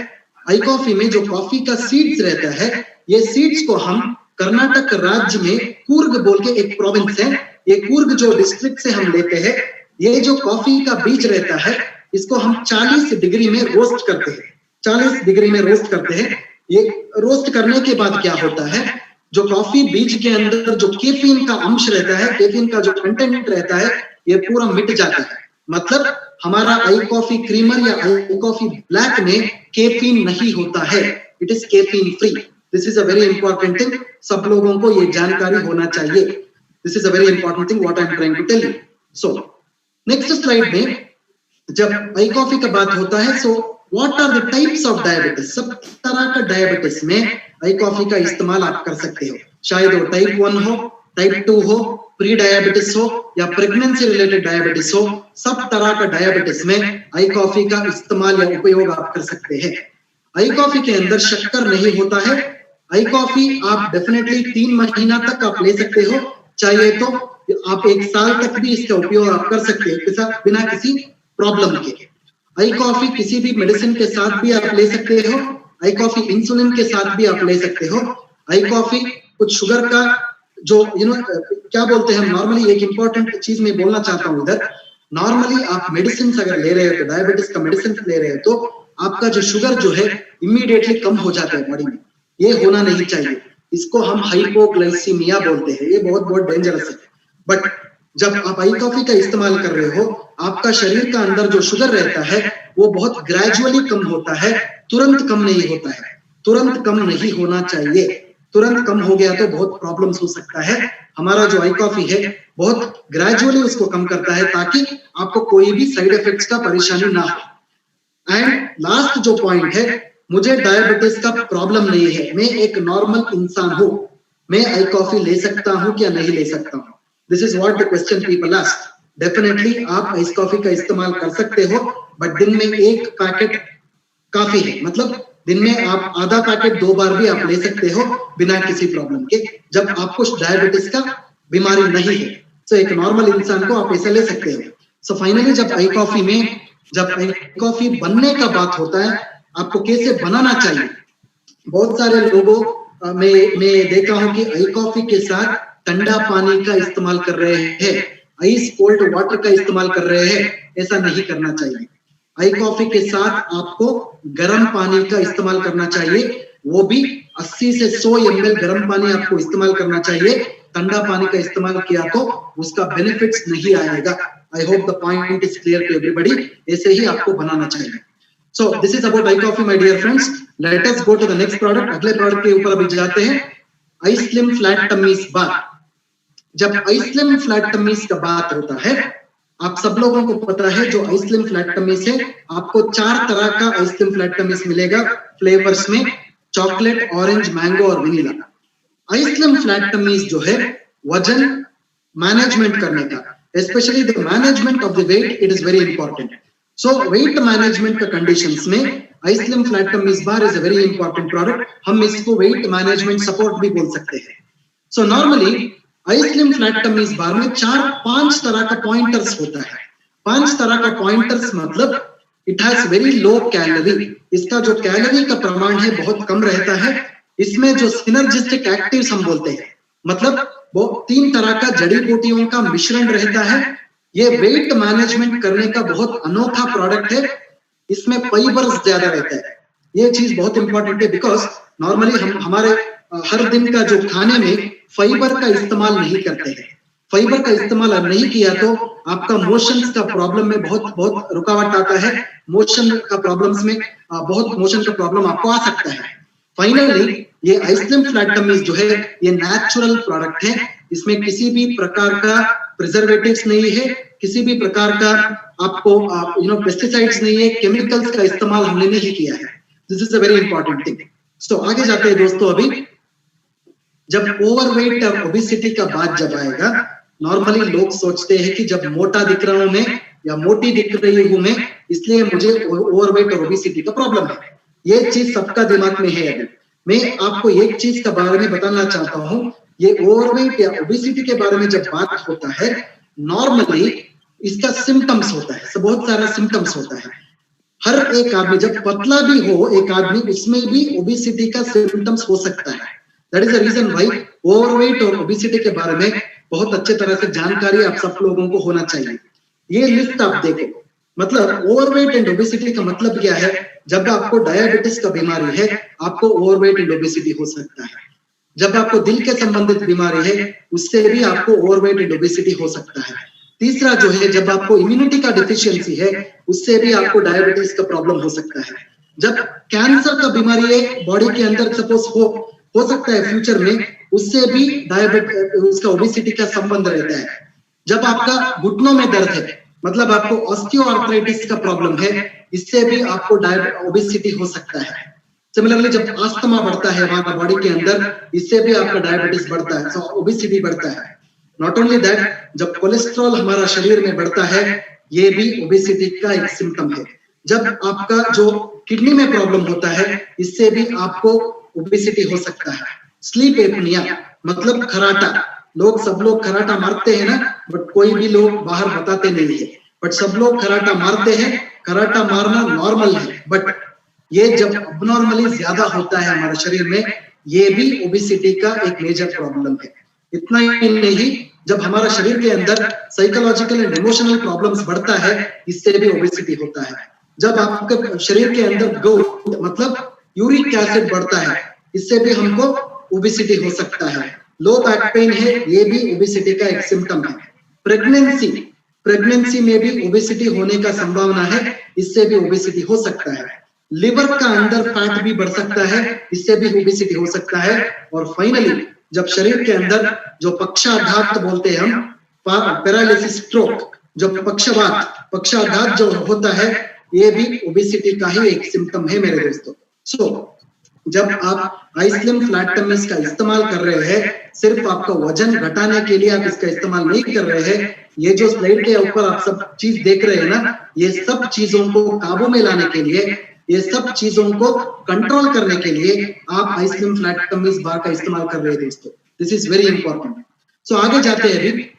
आई कॉफी में जो कॉफी का सीड्स रहता है, ये सीड्स को हम कर्नाटक राज्य में कूर्ग बोल के एक प्रोविंस है, ये कूर्ग जो डिस्ट्रिक्ट से हम लेते हैं। ये जो कॉफी का बीज रहता है इसको हम 40 डिग्री में रोस्ट करते हैं, 40 डिग्री में रोस्ट करते हैं। ये रोस्ट करने के बाद क्या होता है, जो कॉफी बीज के अंदर जो कैफीन का अंश रहता है, कैफीन का जो कंटेंट रहता है, ये पूरा मिट जाता है। मतलब हमारा आई कॉफी क्रीमर या आई कॉफी ब्लैक में कैफीन नहीं होता है, it is caffeine free. This is a very important thing, सब लोगों को ये जानकारी होना चाहिए। This is a very important thing what I am trying to tell you. So next slide में जब आई कॉफी का बात होता है, so what are the types of diabetes. सब तरह का डायबिटीज में आई कॉफी का इस्तेमाल आप कर सकते हो, चाहे वो टाइप 1 हो, टाइप 2 हो, प्री डायबिटीज हो या प्रेगनेंसी रिलेटेड डायबिटीज हो, सब तरह का डायबिटीज में आई कॉफी का इस्तेमाल या उपयोग आप कर सकते हैं। आई कॉफी के अंदर शक्कर नहीं होता है। आई कॉफी आप डेफिनेटली 3 महीना तक आप ले सकते हो, चाहिए तो आप 1 साल तक भी इसका उपयोग आप कर सकते हो बिना किसी प्रॉब्लम के। आई कॉफी किसी भी मेडिसिन के साथ भी आप ले सकते हो, आई कॉफी इंसुलिन के साथ भी आप ले सकते हो। आई कॉफी कुछ शुगर का जो क्या बोलते हैं, नॉर्मली एक इंपॉर्टेंट चीज मैं बोलना चाहता हूँ इधर, नॉर्मली आप मेडिसिन अगर ले रहे हो तो डायबिटीज का मेडिसिन ले रहे हो तो आपका जो शुगर जो है इमीडिएटली कम हो जाता है बॉडी में, ये होना नहीं चाहिए। इसको हम हाइपोग्लाइसीमिया बोलते हैं, ये बहुत बहुत डेंजरस है। बट जब आप आई कॉफी का इस्तेमाल कर रहे हो, आपका शरीर का अंदर जो शुगर रहता है वो बहुत ग्रेजुअली कम होता है, तुरंत कम नहीं होता है, तुरंत कम नहीं होना चाहिए। तुरंत कम हो गया तो बहुत प्रॉब्लम्स हो सकता है। हमारा जो आई कॉफी है बहुत ग्रेजुअली उसको कम करता है ताकि आपको कोई भी साइड इफेक्ट्स का परेशानी ना हो। एंड लास्ट जो पॉइंट है, मुझे डायबिटीज का प्रॉब्लम नहीं है, मैं एक नॉर्मल इंसान हूं, मैं आई कॉफी ले सकता हूं क्या नहीं ले सकता हूं? This is what the question people ask. Definitely आप आइस कॉफी का इस्तेमाल कर सकते हो, बट दिन में 1 पैकेट काफी है। मतलब दिन में आप आधा पैकेट 2 बार भी आप ले सकते हो बिना किसी प्रॉब्लम के, जब आपको डायबिटीज का बीमारी नहीं है। सो एक नॉर्मल इंसान को आप ऐसा ले सकते हो। सो फाइनली जब आई कॉफी बनने का बात होता है, आपको कैसे बनाना चाहिए, बहुत सारे लोगों मैं देखा हूं कि आई कॉफी के साथ ठंडा पानी का इस्तेमाल कर रहे हैं, आइस कोल्ड वाटर का इस्तेमाल कर रहे हैं। ऐसा नहीं करना चाहिए। आई कॉफी के साथ आपको गर्म पानी का इस्तेमाल करना चाहिए, वो भी 80 से 100 ml गर्म पानी आपको इस्तेमाल करना चाहिए। ठंडा पानी का इस्तेमाल किया तो उसका बेनिफिट्स नहीं आएगा। I hope the point is clear to everybody. ऐसे ही आपको बनाना चाहिए। So this is about I coffee my dear friends. Let us go to the next product. अगले प्रोडक्ट के ऊपर अभी जाते हैं, आई स्लिम फ्लैट टमीज बार। जब आई स्लिम फ्लैट टमीज का बात होता है, आप सब लोगों को पता है जो आई स्लिम फ्लैट टमीज है, आपको 4 तरह का आई स्लिम फ्लैट टमीज मिलेगा फ्लेवर्स में, चॉकलेट, ऑरेंज, मैंगो और vanilla. I slim flat tummies जो है वजन मैनेजमेंट करने का, specially the management of the weight, it is very important. So weight management का कंडीशंस में I slim flat tummies bar is a very important product. हम इसको वेट मैनेजमेंट सपोर्ट भी बोल सकते हैं। So normally I slim flat tummies bar में 4-5 तरह का पॉइंटर्स होता है। 5 तरह का पॉइंटर्स मतलब it has very low calorie. इसका जो कैलोरी का प्रमाण है बहुत कम रहता है। इसमें जो सिनर्जिस्टिक एक्टिव्स हम बोलते हैं, मतलब वो 3 तरह का जड़ी बूटियों का मिश्रण रहता है। ये वेट मैनेजमेंट करने का बहुत अनोखा प्रोडक्ट है। इसमें फाइबर्स ज्यादा रहता है, ये चीज बहुत इंपॉर्टेंट है, बिकॉज नॉर्मली हम हमारे हर दिन का जो खाने में फाइबर का इस्तेमाल नहीं करते हैं। फाइबर का इस्तेमाल नहीं किया तो आपका मोशंस का प्रॉब्लम में बहुत बहुत रुकावट आता है। मोशन का प्रॉब्लम्स में बहुत मोशन का प्रॉब्लम आपको आ सकता है। फाइनली ये आइसलिम फ्लैट टमीज जो है ये नेचुरल प्रोडक्ट है। इसमें किसी भी प्रकार का प्रिजर्वेटिव्स नहीं है, किसी भी प्रकार का आपको पेस्टिसाइड्स नहीं है, केमिकल्स का इस्तेमाल हमने नहीं किया है। This is a very important thing. So आगे जाते हैं दोस्तों। अभी जब ओवरवेट और ओबेसिटी का बात जब आएगा, नॉर्मली लोग सोचते हैं कि जब मोटा दिख रहा हूं मैं या मोटी दिख रही हूं मैं, इसलिए मुझे ओवरवेट और ओबेसिटी का प्रॉब्लम है। ये चीज सबका दिमाग में है। अभी मैं आपको एक चीज के बारे में बताना चाहता हूं। ये ओवरवेट या ओबेसिटी के बारे में जब बात होता है, नॉर्मली इसका सिम्टम्स होता है, बहुत सारा सिम्टम्स होता है। हर एक आदमी जब पतला भी हो एक आदमी, उसमें भी ओबेसिटी का सिम्टम्स हो सकता है। That is the reason why overweight और ओबेसिटी के बारे में बहुत अच्छे तरह से जानकारी आप सब लोगों को होना चाहिए। ये लिस्ट आप देखो, मतलब ओवरवेट एंड ओबेसिटी का मतलब क्या है। जब आपको डायबिटीज का बीमारी है, आपको ओवरवेट एंड ओबेसिटी हो सकता है। जब आपको दिल के संबंधित बीमारी है, उससे भी आपको ओवरवेट एंड ओबेसिटी हो सकता है। तीसरा जो है, जब आपको इम्यूनिटी का डिफिशियंसी है, उससे भी आपको डायबिटीज का प्रॉब्लम हो सकता है। जब कैंसर का बीमारी है बॉडी के अंदर, सपोज हो सकता है फ्यूचर में, उससे भी डायबिटीज उसका ओबेसिटी का संबंध रहता है। जब आपका घुटनों में दर्द है, मतलब आपको ऑस्टियोआर्थराइटिस का प्रॉब्लम है, इससे भी आपको ओबेसिटी हो सकता है। सिमिलरली जब अस्थमा बढ़ता है हमारा बॉडी के अंदर, इससे भी आपका डायबिटीज बढ़ता है, ओबेसिटी बढ़ता है। नॉट ओनली दैट, जब कोलेस्ट्रॉल हमारा शरीर में बढ़ता है, ये भी ओबेसिटी का एक सिम्टम है। जब आपका जो किडनी में प्रॉब्लम होता है, इससे भी आपको ओबेसिटी हो सकता है। स्लीप एपनिया मतलब खराटा, सब लोग खराटा मारते हैं ना, बट कोई भी लोग बाहर बताते नहीं है, बट सब लोग खराटा मारते हैं। खराटा मारना नॉर्मल है, बट ये जब अबनॉर्मली ज्यादा होता है हमारे शरीर में, ये भी ओबेसिटी का एक मेजर प्रॉब्लम है। इतना ही नहीं, जब हमारा शरीर के अंदर साइकोलॉजिकल एंड इमोशनल प्रॉब्लम्स बढ़ता है, इससे भी ओबेसिटी होता है। जब आपके शरीर के अंदर गोट मतलब यूरिक एसिड बढ़ता है, इससे भी हमको ओबेसिटी हो सकता है। लो बैक पेन है, ये भी ओबेसिटी का एक सिम्टम है। प्रेगनेंसी में भी ओबेसिटी होने का संभावना है, इससे भी ओबेसिटी हो सकता है। लिवर का अंदर फैट भी बढ़ सकता है, इससे भी ओबेसिटी हो सकता है। और फाइनली जब शरीर के अंदर जो पक्षाघात बोलते हैं हम, पैरालिसिस स्ट्रोक, जो पक्षाघात जो होता है, ये भी ओबेसिटी का ही एक सिम्टम है मेरे दोस्तों। सो जब आप आइसलिम फ्लैट टमीज का इस्तेमाल कर रहे हैं, सिर्फ आपका वजन घटाने के लिए आप इसका इस्तेमाल नहीं कर रहे हैं। ये जो स्लाइड के ऊपर आप सब चीज देख रहे हैं ना, ये सब चीजों को काबू में लाने के लिए, ये सब चीजों को कंट्रोल करने के लिए आप आइसलिम फ्लैट टमीज बार का इस्तेमाल कर रहे हैं दोस्तों। This is very important. So आगे जाते हैं। अभी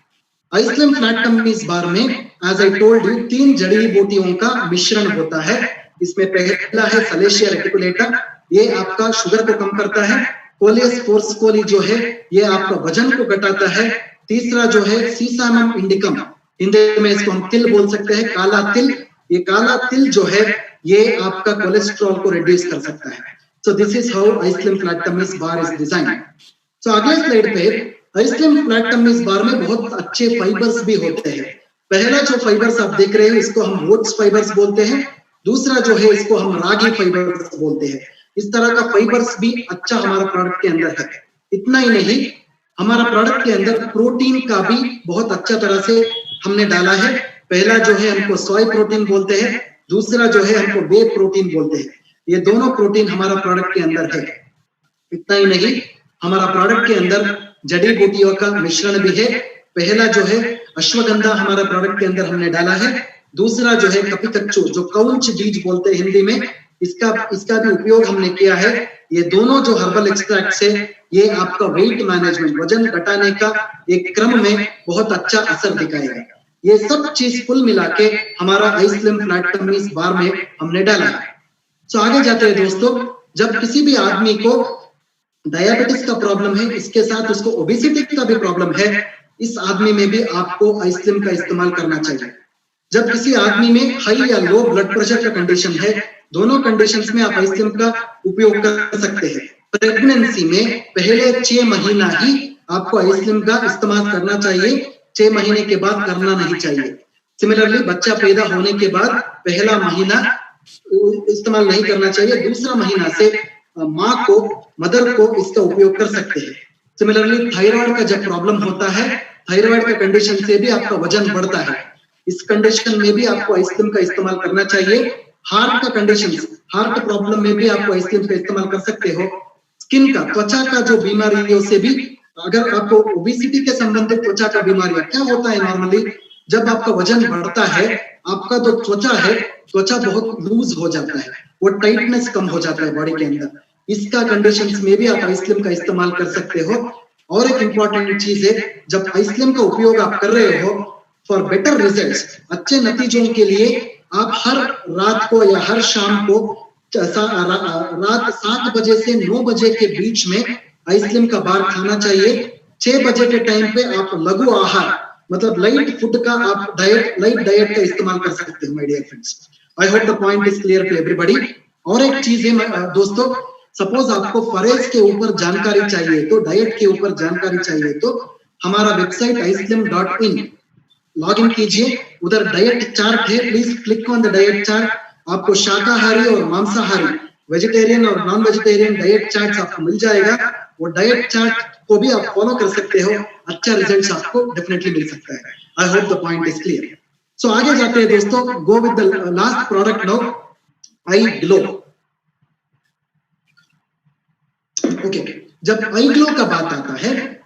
आइसलिम फ्लैट टमीज बार में, एज आई टोल्ड यू, 3 जड़ी बूटियों का मिश्रण होता है। इसमें पहला है सलेशिया रेटिकुलेटा, ये आपका शुगर को कम करता है। कोलियस फोर्सकोली जो है, ये आपका वजन को घटाता है। तीसरा जो है सीसामम इंडिकम, हिंदी में इसको हम तिल बोल सकते हैं, काला तिल। ये काला तिल जो है, ये आपका कोलेस्ट्रॉल को रिड्यूस कर सकता है। So this is how I slim flat tummies bar is design. So अगले स्लाइड पे, आइसलिम फ्लैट टमीज बार में बहुत अच्छे फाइबर्स भी होते हैं। पहला जो फाइबर्स आप देख रहे हैं, इसको हम ओट्स फाइबर्स बोलते हैं। दूसरा जो है, इसको हम रागी फाइबर्स बोलते हैं। इस तरह का फाइबर्स भी अच्छा हमारा प्रोडक्ट के अंदर है। इतना ही नहीं, हमारा प्रोडक्ट के अंदर प्रोटीन का भी बहुत अच्छा तरह से हमने डाला है। पहला जो है हमको सोय प्रोटीन बोलते हैं, दूसरा जो है हमको वे प्रोटीन बोलते हैं। ये दोनों प्रोटीन हमारा प्रोडक्ट के अंदर है। इतना ही नहीं, हमारा प्रोडक्ट के अंदर जड़ी बूटियों का मिश्रण भी है। पहला जो है अश्वगंधा हमारा प्रोडक्ट के अंदर हमने डाला है। दूसरा जो है कपिकच्चू, जो कौंच बीज बोलते हैं हिंदी में, इसका भी उपयोग हमने किया है। ये दोनों जो हर्बल एक्सट्रैक्ट्स है, ये आपका वेट मैनेजमेंट, वजन घटाने का एक क्रम में बहुत अच्छा असर दिखाएगा। ये सब चीज कुल मिला के हमारा आइसलिम फ्लैट टमीज बार में हमने डाला है। सो आगे जाते हैं दोस्तों। जब किसी भी आदमी को डायबिटीज का प्रॉब्लम है, इसके साथ उसको ओबेसिटी का भी प्रॉब्लम है, इस आदमी में भी आपको आइसलिम का इस्तेमाल करना चाहिए। जब किसी आदमी में हाई या लो ब्लड प्रेशर का कंडीशन है, दोनों कंडीशंस में आप आइसलिम का उपयोग कर सकते हैं। प्रेगनेंसी में पहले 6 महीना ही आपको आइसलिम का इस्तेमाल करना चाहिए, 6 महीने के बाद करना नहीं चाहिए। सिमिलरली बच्चा पैदा होने के बाद पहला महीना इस्तेमाल नहीं करना चाहिए, दूसरा महीना से माँ को, मदर को इसका उपयोग कर सकते हैं। सिमिलरली थायराइड का जब प्रॉब्लम होता है, थायराइड का कंडीशन से भी आपका वजन बढ़ता है, इस कंडीशन में भी आपको आइसक्रीम का इस्तेमाल करना चाहिए। हार्ट का कंडीशन, हार्ट प्रॉब्लम में भी आपको आइसक्रीम का इस्तेमाल कर सकते हो। स्किन का, त्वचा का जो बीमारियों से भी, अगर आपको ओबेसिटी के संबंधित त्वचा का बीमारियां, क्या होता है नॉर्मली जब आपका वजन बढ़ता है, आपका जो त्वचा है, त्वचा बहुत लूज हो जाता है, वो टाइटनेस कम हो जाता है बॉडी के अंदर। इसका कंडीशंस में भी आप आइसक्रीम का इस्तेमाल कर सकते हो। और एक इंपॉर्टेंट चीज है, जब आइसक्रीम का उपयोग आप कर रहे हो फॉर बेटर रिजल्ट्स, अच्छे नतीजों के लिए आप हर रात को या हर शाम को रात 7 बजे से 9 बजे के बीच में आइसक्रीम का बार खाना चाहिए। 6 बजे के टाइम पे आप लघु आहार, मतलब लाइट फूड का आप लाइट डाइट का इस्तेमाल कर सकते हो my dear friends. I hope the point is clear to everybody. और एक चीज है दोस्तों, सपोज आपको फरेज के ऊपर जानकारी चाहिए, तो डाइट के ऊपर जानकारी चाहिए, तो हमारा वेबसाइट islim.in लॉग इन कीजिए, उधर डाइट चार्ट है, please click on the diet chart. आपको शाकाहारी और मांसाहारी, वेजिटेरियन और नॉन वेजिटेरियन डाइट चार्ट आपको मिल जाएगा। वो डाइट चार्ट को भी आप फॉलो कर सकते हो, अच्छा रिजल्ट्स आपको डेफिनेटली मिल सकता है। I hope the point is clear. So आगे जाते हैं दोस्तों, go with the last product now, I glow. Okay, जब आई ग्लो का बात आता है,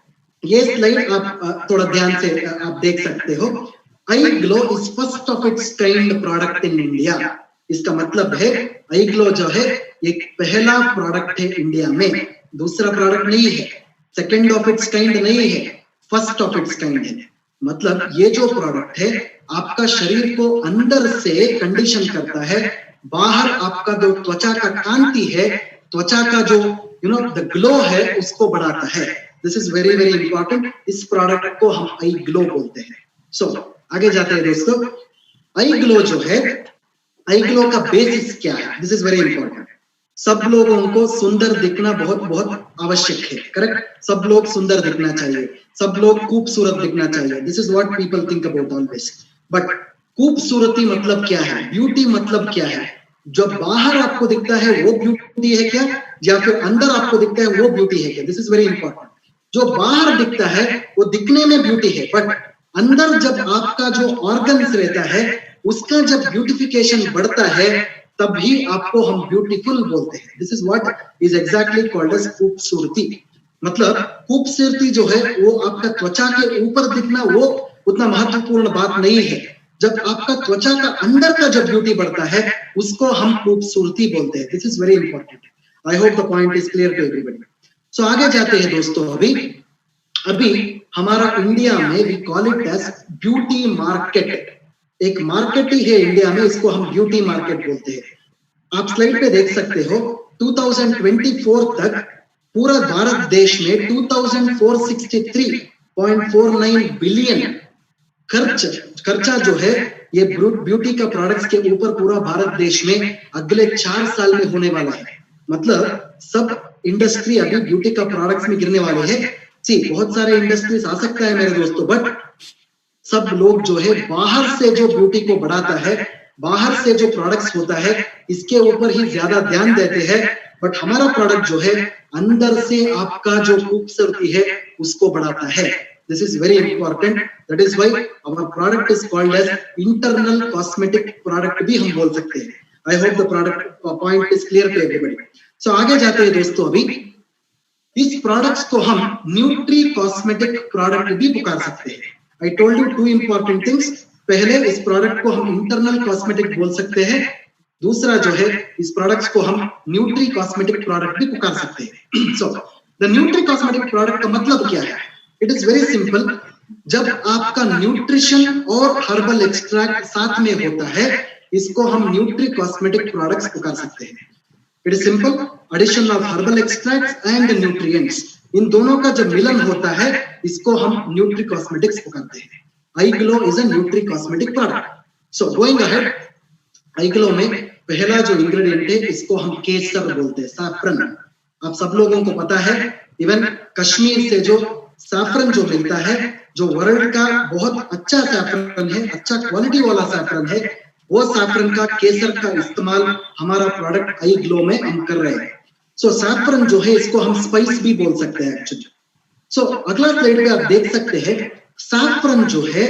ये स्लाइड आप थोड़ा ध्यान से आप देख सकते हो। I glow is first of its kind product in India. इसका मतलब है आई ग्लो जो है एक पहला प्रोडक्ट है इंडिया में, दूसरा प्रोडक्ट नहीं है, सेकंड ऑफ इट्स काइंड नहीं है, फर्स्ट ऑफ इट्स काइंड है। मतलब ये जो प्रोडक्ट है आपका शरीर को अंदर से कंडीशन करता है, बाहर आपका जो त्वचा का कांति है, त्वचा का जो द ग्लो है, उसको बढ़ाता है। This is very very important. इस प्रोडक्ट को हम आई ग्लो बोलते हैं। सो आगे जाते हैं दोस्तों, आई ग्लो जो है, आई ग्लो का बेसिस क्या है? This is very important. सब लोगों को सुंदर दिखना बहुत बहुत आवश्यक है, करेक्ट? सब लोग सुंदर दिखना चाहिए, सब लोग खूबसूरत दिखना चाहिए। This is what people think about always. But खूबसूरती मतलब क्या है? ब्यूटी मतलब क्या है? जो बाहर आपको दिखता है वो ब्यूटी है क्या, या फिर अंदर आपको दिखता है वो ब्यूटी है क्या? This is very important. जो बाहर दिखता है वो दिखने में ब्यूटी है, बट अंदर जब आपका जो ऑर्गन्स रहता है उसका जब ब्यूटिफिकेशन बढ़ता है तभी आपको हम ब्यूटीफुल बोलते हैं। This is what is exactly called as खूबसूरती। मतलब खूबसूरती जो है वो आपका त्वचा के ऊपर दिखना वो उतना महत्वपूर्ण बात नहीं है। जब आपका त्वचा का अंदर का जो ब्यूटी बढ़ता है उसको हम खूबसूरती बोलते हैं। This is very important. I hope the point is clear to everybody. So आगे जाते हैं दोस्तों, अभी हमारा इंडिया में we call it as beauty market. एक मार्केट ही है इंडिया में, इसको हम ब्यूटी मार्केट बोलते हैं। आप स्लाइड पे देख सकते हो 2024 तक पूरा भारत देश में 2463.49 बिलियन खर्चा जो है ये ब्यूटी का प्रोडक्ट्स के ऊपर पूरा भारत देश में अगले 4 साल में होने वाला है। मतलब सब इंडस्ट्री अभी ब्यूटी का प्रोडक्ट्स में गिरने वाले हैं। बहुत सारे इंडस्ट्रीज आ सकता है मेरे दोस्तों, बट सब लोग जो है बाहर से जो ब्यूटी को बढ़ाता है, बाहर से जो प्रोडक्ट्स होता है इसके ऊपर ही ज्यादा ध्यान देते हैं। बट हमारा प्रोडक्ट जो है अंदर से आपका जो खूबसूरती है उसको बढ़ाता है। This is very important. That is why our product is called as internal cosmetic product भी हम बोल सकते हैं। I hope the product point is clear to everybody. So आगे जाते हैं दोस्तों, अभी इस प्रोडक्ट्स को हम न्यूट्री कॉस्मेटिक प्रोडक्ट भी पुकार सकते हैं। I told you 2 important things. पहले इस प्रोडक्ट को हम इंटरनल कॉस्मेटिक बोल सकते हैं, दूसरा जो है इस प्रोडक्ट्स को हम न्यूट्री कॉस्मेटिक प्रोडक्ट भी पुकार सकते हैं। So the nutri cosmetic product का मतलब क्या है? It is very simple. जब आपका न्यूट्रिशन और हर्बल एक्सट्रैक्ट साथ में होता है इसको हम न्यूट्री कॉस्मेटिक प्रोडक्ट्स पुकार सकते हैं। It is simple, addition of herbal extracts and nutrients, इन दोनों का जब मिलन होता है इसको हम न्यूट्री कॉस्मेटिक्स को करते हैं। I glow is a nutricosmetic product. So going ahead, I glow में पहला जो इंग्रेडिएंट है इसको हम केसर बोलते हैं, सैफरन। आप सब लोगों को पता है, इवन कश्मीर से जो सैफरन जो मिलता है, जो वर्ल्ड का बहुत अच्छा सैफरन है, अच्छा क्वालिटी वाला सैफरन है, वो सैफरन का केसर का इस्तेमाल हमारा प्रोडक्ट आई ग्लो में हम कर रहे हैं। सो सैफरन जो है इसको हम स्पाइस भी बोल सकते हैं एक्चुअली। सो अगला स्लाइड पे आप देख सकते हैं, सैफरन जो है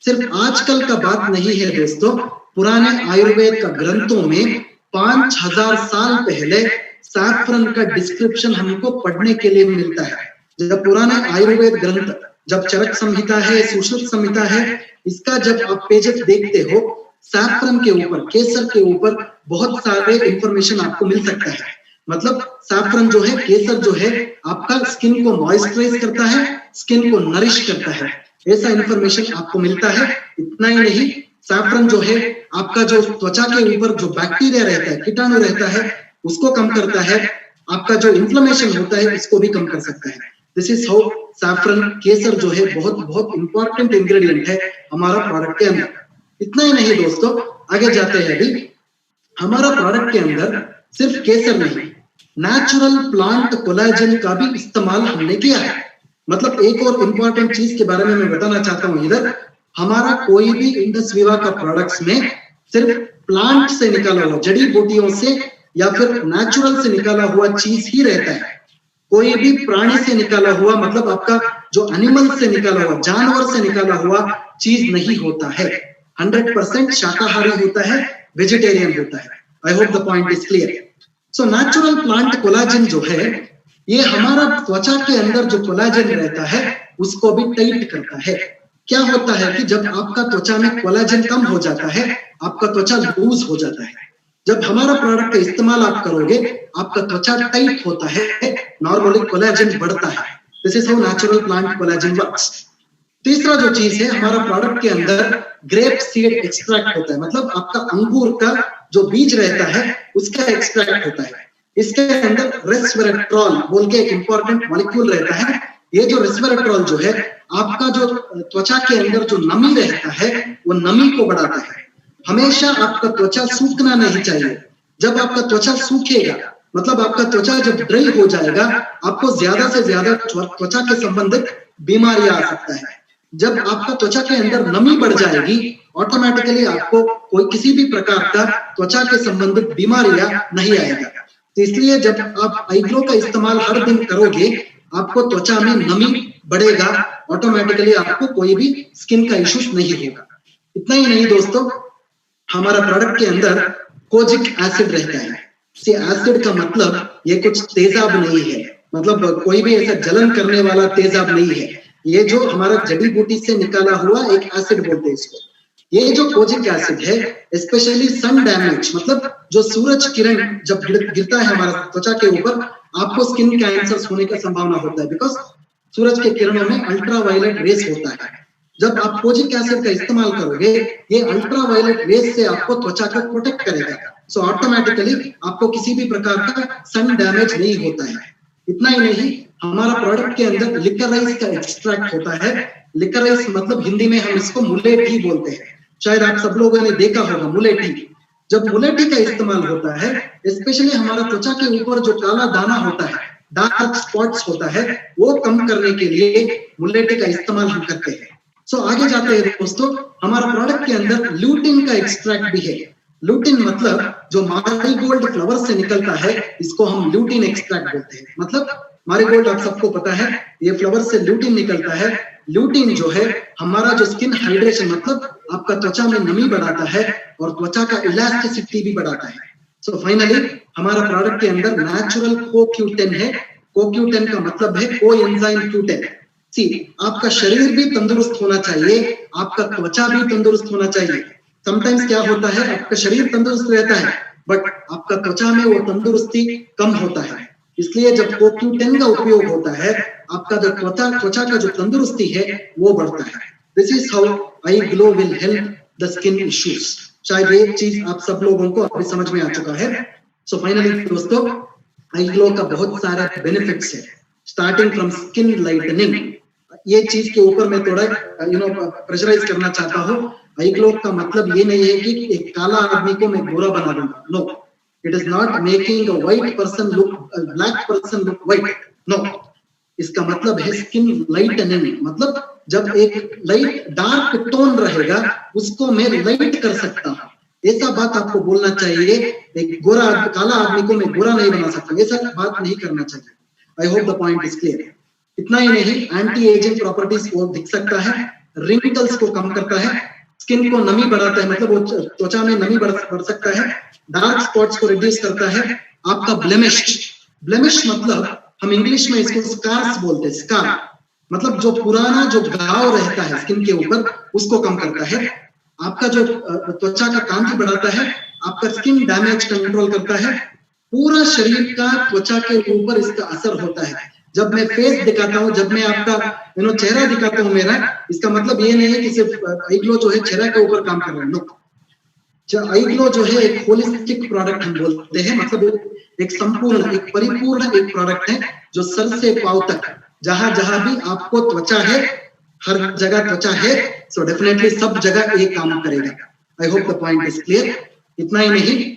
सिर्फ आजकल का बात नहीं है दोस्तों, पुराने आयुर्वेद का ग्रंथों में 5000 साल पहले सैफरन का डिस्क्रिप्शन हमको पढ़ने के लिए मिलता है। जब पुराने आयुर्वेद ग्रंथ, जब चरक संहिता है, सुश्रुत संहिता है, इसका जब आप पेजेस देखते हो, सैफरन के ऊपर, केसर के ऊपर बहुत सारे इंफॉर्मेशन आपको मिल सकता है। मतलब सैफरन जो है, केसर जो है, आपका स्किन को मॉइस्चराइज करता है, स्किन को नरिश करता है, ऐसा इंफॉर्मेशन आपको मिलता है। इतना ही नहीं, सैफरन जो है आपका जो त्वचा के ऊपर जो बैक्टीरिया रहता है, कीटाणु रहता है, उसको कम करता है। आपका जो इन्फ्लेमेशन होता है इसको भी कम कर सकता है। दिस इज हाउ सैफरन, केसर जो है बहुत बहुत इंपॉर्टेंट इंग्रेडिएंट है हमारा प्रोडक्ट के अंदर। इतना ही नहीं दोस्तों, आगे जाते हैं। अभी हमारा प्रोडक्ट के अंदर सिर्फ केसर नहीं, नेचुरल प्लांट कोलाजन का भी इस्तेमाल हमने किया है। मतलब एक और इंपॉर्टेंट चीज के बारे में मैं बताना चाहता हूं इधर, हमारा कोई भी इंडस विवा का प्रोडक्ट्स में सिर्फ प्लांट से निकाला हुआ, जड़ी बूटियों से या फिर नेचुरल से निकाला हुआ चीज ही रहता है। कोई भी प्राणी से निकाला हुआ, मतलब आपका जो एनिमल से निकाला हुआ, जानवर से निकाला हुआ चीज नहीं होता है। 100% शाकाहारी होता है, वेजिटेरियन होता है। I hope the point is clear. So natural plant collagen जो है, ये हमारा त्वचा के अंदर जो कोलाजन रहता है उसको भी टाइट करता है। क्या होता है कि जब आपका त्वचा में कोलाजन कम हो जाता है, आपका त्वचा लूज हो जाता है। जब हमारा प्रोडक्ट का इस्तेमाल आप करोगे, आपका त्वचा टाइट होता है, नॉर्मली कोलाजन बढ़ता है। This is how natural plant collagen works. तीसरा जो चीज है, हमारा प्रोडक्ट के अंदर ग्रेप सीड एक्सट्रैक्ट होता है। मतलब आपका अंगूर का जो बीज रहता है उसका एक्सट्रैक्ट होता है। इसके अंदर रेस्वेराट्रोल बोल के एक इंपॉर्टेंट मॉलिक्यूल रहता है। ये जो रेस्वेराट्रोल जो है, आपका जो त्वचा के अंदर जो नमी रहता है वो नमी को बढ़ाता है। हमेशा आपका त्वचा सूखना नहीं चाहिए। जब आपका त्वचा सूखेगा, मतलब आपका त्वचा जब ड्राई हो जाएगा, आपको ज्यादा से ज्यादा त्वचा के संबंधित बीमारियां आ सकता है। जब आपका त्वचा के अंदर नमी बढ़ जाएगी, ऑटोमेटिकली आपको कोई किसी भी प्रकार का त्वचा के संबंधित बीमारियां नहीं आएगा। तो इसलिए जब आप आई ग्लो का इस्तेमाल हर दिन करोगे, आपको त्वचा में नमी बढ़ेगा, ऑटोमेटिकली आपको कोई भी स्किन का इश्यूज नहीं होगा। इतना ही नहीं दोस्तों, हमारा प्रोडक्ट के अंदर कोजिक एसिड रहता है। एसिड का मतलब ये कुछ तेजाब नहीं है, मतलब कोई भी ऐसा जलन करने वाला तेजाब नहीं है। ये जो हमारा जड़ी बूटी से निकाला हुआ एक एसिड बोलते हैं इसको। ये जो कोजिक एसिड है, स्पेशली सन डैमेज, मतलब जो सूरज किरण जब गिरता है हमारा त्वचा के ऊपर, आपको स्किन कैंसर होने का संभावना होता है, बिकॉज सूरज के किरणों में अल्ट्रावायलेट रेस होता है। जब आप कोजिक एसिड का इस्तेमाल करोगे, ये अल्ट्रावायलेट रेस से आपको त्वचा को प्रोटेक्ट करेगा। सो ऑटोमेटिकली आपको किसी भी प्रकार का सन डैमेज नहीं होता है। इतना ही नहीं, हमारा प्रोडक्ट के अंदर लिकराइस का एक्सट्रैक्ट होता है। लिकराइस मतलब हिंदी में हम इसको मुलेठी बोलते हैं। शायद आप सब लोगों ने देखा होगा मुलेठी। जब मुलेठी का इस्तेमाल होता है, स्पेशली हमारा त्वचा के ऊपर जो काला दाना होता है, डार्क स्पॉट्स होता है, वो कम करने के लिए मुलेठी का इस्तेमाल हम करते हैं। सो आगे जाते हैं दोस्तों, हमारा प्रोडक्ट के अंदर ल्यूटिन का एक्सट्रैक्ट भी है। ल्यूटिन मतलब जो मैरीगोल्ड फ्लावर से निकलता है, इसको हम ल्यूटिन एक्सट्रैक्ट बोलते हैं। मतलब मैरीगोल्ड आप सबको पता है, ये फ्लावर से ल्यूटिन निकलता है। ल्यूटिन जो है हमारा जो स्किन हाइड्रेशन, मतलब आपका त्वचा में नमी बढ़ाता है और त्वचा का इलास्टिसिटी भी बढ़ाता है। सो फाइनली हमारा प्रोडक्ट के अंदर नेचुरल CoQ10 है। CoQ10 का मतलब है कोएंजाइम Q10। आपका शरीर भी तंदुरुस्त होना चाहिए, आपका त्वचा भी तंदुरुस्त होना चाहिए। समटाइम्स क्या होता है, आपका शरीर तंदुरुस्त रहता है, बट आपका त्वचा में वो तंदुरुस्ती कम होता है। इसलिए जब CoQ10 का उपयोग होता है, आपका जो त्वचा का जो तंदुरुस्ती है वो बढ़ता है। This is how I glow will help the skin issues. शायद ये चीज आप सब लोगों को अभी समझ में आ चुका है। सो फाइनली दोस्तों, आई ग्लो का बहुत सारे बेनिफिट्स है, स्टार्टिंग फ्रॉम स्किन लाइटनिंग। ये चीज के ऊपर मैं थोड़ा प्रेशराइज करना चाहता हूँ। आई ग्लो का मतलब ये नहीं है कि एक काला आदमी को मैं गोरा बना दूंगा, no, it is not making a white person look black person look white, no. इसका मतलब है स्किन लाइटनिंग, मतलब जब एक लाइट डार्क टोन रहेगा उसको मैं लाइट कर सकता हूँ, ऐसा बात आपको बोलना चाहिए। एक काला आदमी को मैं गोरा नहीं बना सकता, ऐसा बात नहीं करना चाहिए। I hope the point is clear. इतना ही नहीं, एंटी एजिंग प्रॉपर्टीज वो दिख सकता है, रिंकल्स को कम करता है, स्किन को नमी बढ़ाता है, मतलब वो त्वचा में नमी बढ़ सकता है, डार्क स्पॉट्स को रिड्यूस करता है। आपका ब्लेमिश मतलब हम इंग्लिश में इसको स्कार्स बोलते हैं, स्कार मतलब जो पुराना जो घाव रहता है स्किन के ऊपर उसको कम करता है। आपका जो त्वचा का कांति बढ़ाता है, आपका स्किन डैमेज कंट्रोल करता है, पूरा शरीर का त्वचा के ऊपर इसका असर होता है। जब मैं फेस दिखाता हूँ, जब मैं आपका चेहरा दिखाता हूँ मेरा, इसका मतलब ये नहीं है कि सिर्फ आई ग्लो जो है चेहरा के ऊपर काम कर रहा है, नो। आई ग्लो जो है एक होलिस्टिक प्रोडक्ट हम बोलते हैं, मतलब एक संपूर्ण, एक परिपूर्ण एक प्रोडक्ट है जो सर से पांव तक जहां जहां भी आपको त्वचा है, हर जगह त्वचा है, सो डेफिनेटली सब जगह ये काम करेगा। आई hope the point is clear. इतना ही नहीं,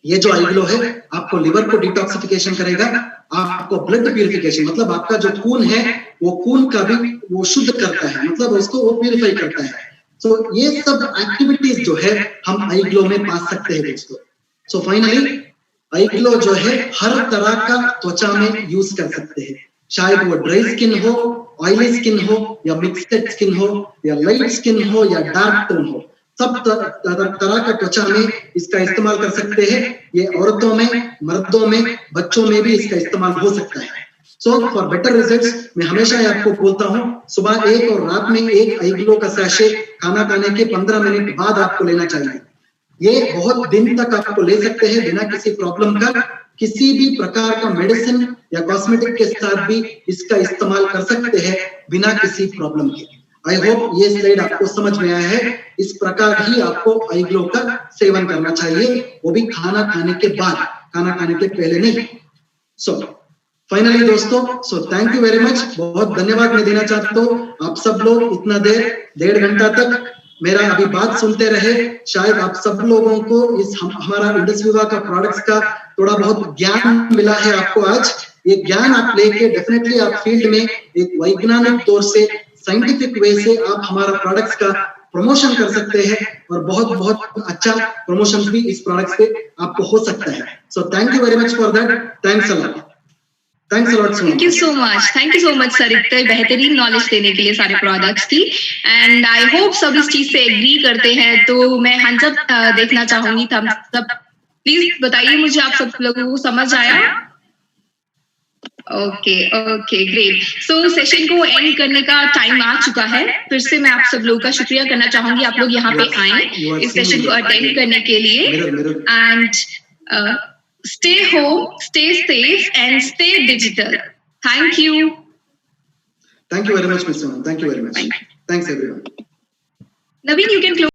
ये जो आई ग्लो है आपको लिवर को डिटॉक्सिफिकेशन करेगा, आपको ब्लड प्यूरिफिकेशन, मतलब आपका जो खून है वो खून का भी वो शुद्ध करता है, मतलब उसको वो प्यूरिफाई करता है। सो ये सब एक्टिविटीज जो है हम आई ग्लो में पा सकते हैं दोस्तों। सो फाइनली आई ग्लो जो है हर तरह का त्वचा में यूज कर सकते हैं, शायद वो ड्राई स्किन हो, ऑयली स्किन हो, या मिक्सड स्किन हो, या लाइट स्किन हो, या डार्क टोन हो, सब तरह का त्वचा में इसका इस्तेमाल कर सकते हैं। ये औरतों में, मर्दों में, बच्चों में भी इसका इस्तेमाल हो सकता है। सो फॉर बेटर रिजल्ट्स मैं हमेशा आपको बोलता हूँ, सुबह 1 और रात में 1 आई ग्लो का सैशे खाना खाने के 15 मिनट बाद आपको लेना चाहिए। ये बहुत दिन तक आपको ले सकते हैं बिना किसी प्रॉब्लम का। किसी भी प्रकार का मेडिसिन या कॉस्मेटिक के साथ भी इसका इस्तेमाल कर सकते हैं बिना किसी प्रॉब्लम के। आई होप ये स्लाइड आपको समझ में आया है। इस प्रकार ही आपको आई ग्लो का सेवन करना चाहिए, वो भी खाना खाने के बाद, खाना खाने के पहले नहीं। सो फाइनली दोस्तों, so thank you very much, बहुत धन्यवाद मैं देना चाहता हूँ। आप सब लोग इतना देर 1.5 घंटा तक मेरा अभी बात सुनते रहे, शायद आप सब लोगों को इस हमारा इंडस विवा का प्रोडक्ट्स का थोड़ा बहुत ज्ञान मिला है आपको आज। ये ज्ञान आप लेके डेफिनेटली आप फील्ड में एक वैज्ञानिक तौर से, साइंटिफिक वे से आप हमारा प्रोडक्ट्स का प्रमोशन कर सकते हैं, और बहुत बहुत अच्छा प्रमोशन भी इस प्रोडक्ट्स पे आपको हो सकता है। So thank you very much for that, thanks a lot. Thank you so much sir, इतने बेहतरीन नॉलेज देने के लिए सारे प्रोडक्ट्स की। एंड आई होप सब इस चीज से एग्री करते हैं, तो मैं हैंड्स अप देखना चाहूंगी। थम्स अप प्लीज बताइए मुझे, आप सब लोगों को समझ आया? Okay great. सो सेशन को एंड करने का टाइम आ चुका है। फिर से मैं आप सब लोगों का शुक्रिया करना चाहूंगी, आप लोग यहाँ पे आए इस सेशन को अटेंड करने के लिए। And stay home, stay safe, and stay digital. Thank you. Thank you very much, Mr. Thank you very much. Thanks everyone. Naveen, you can close.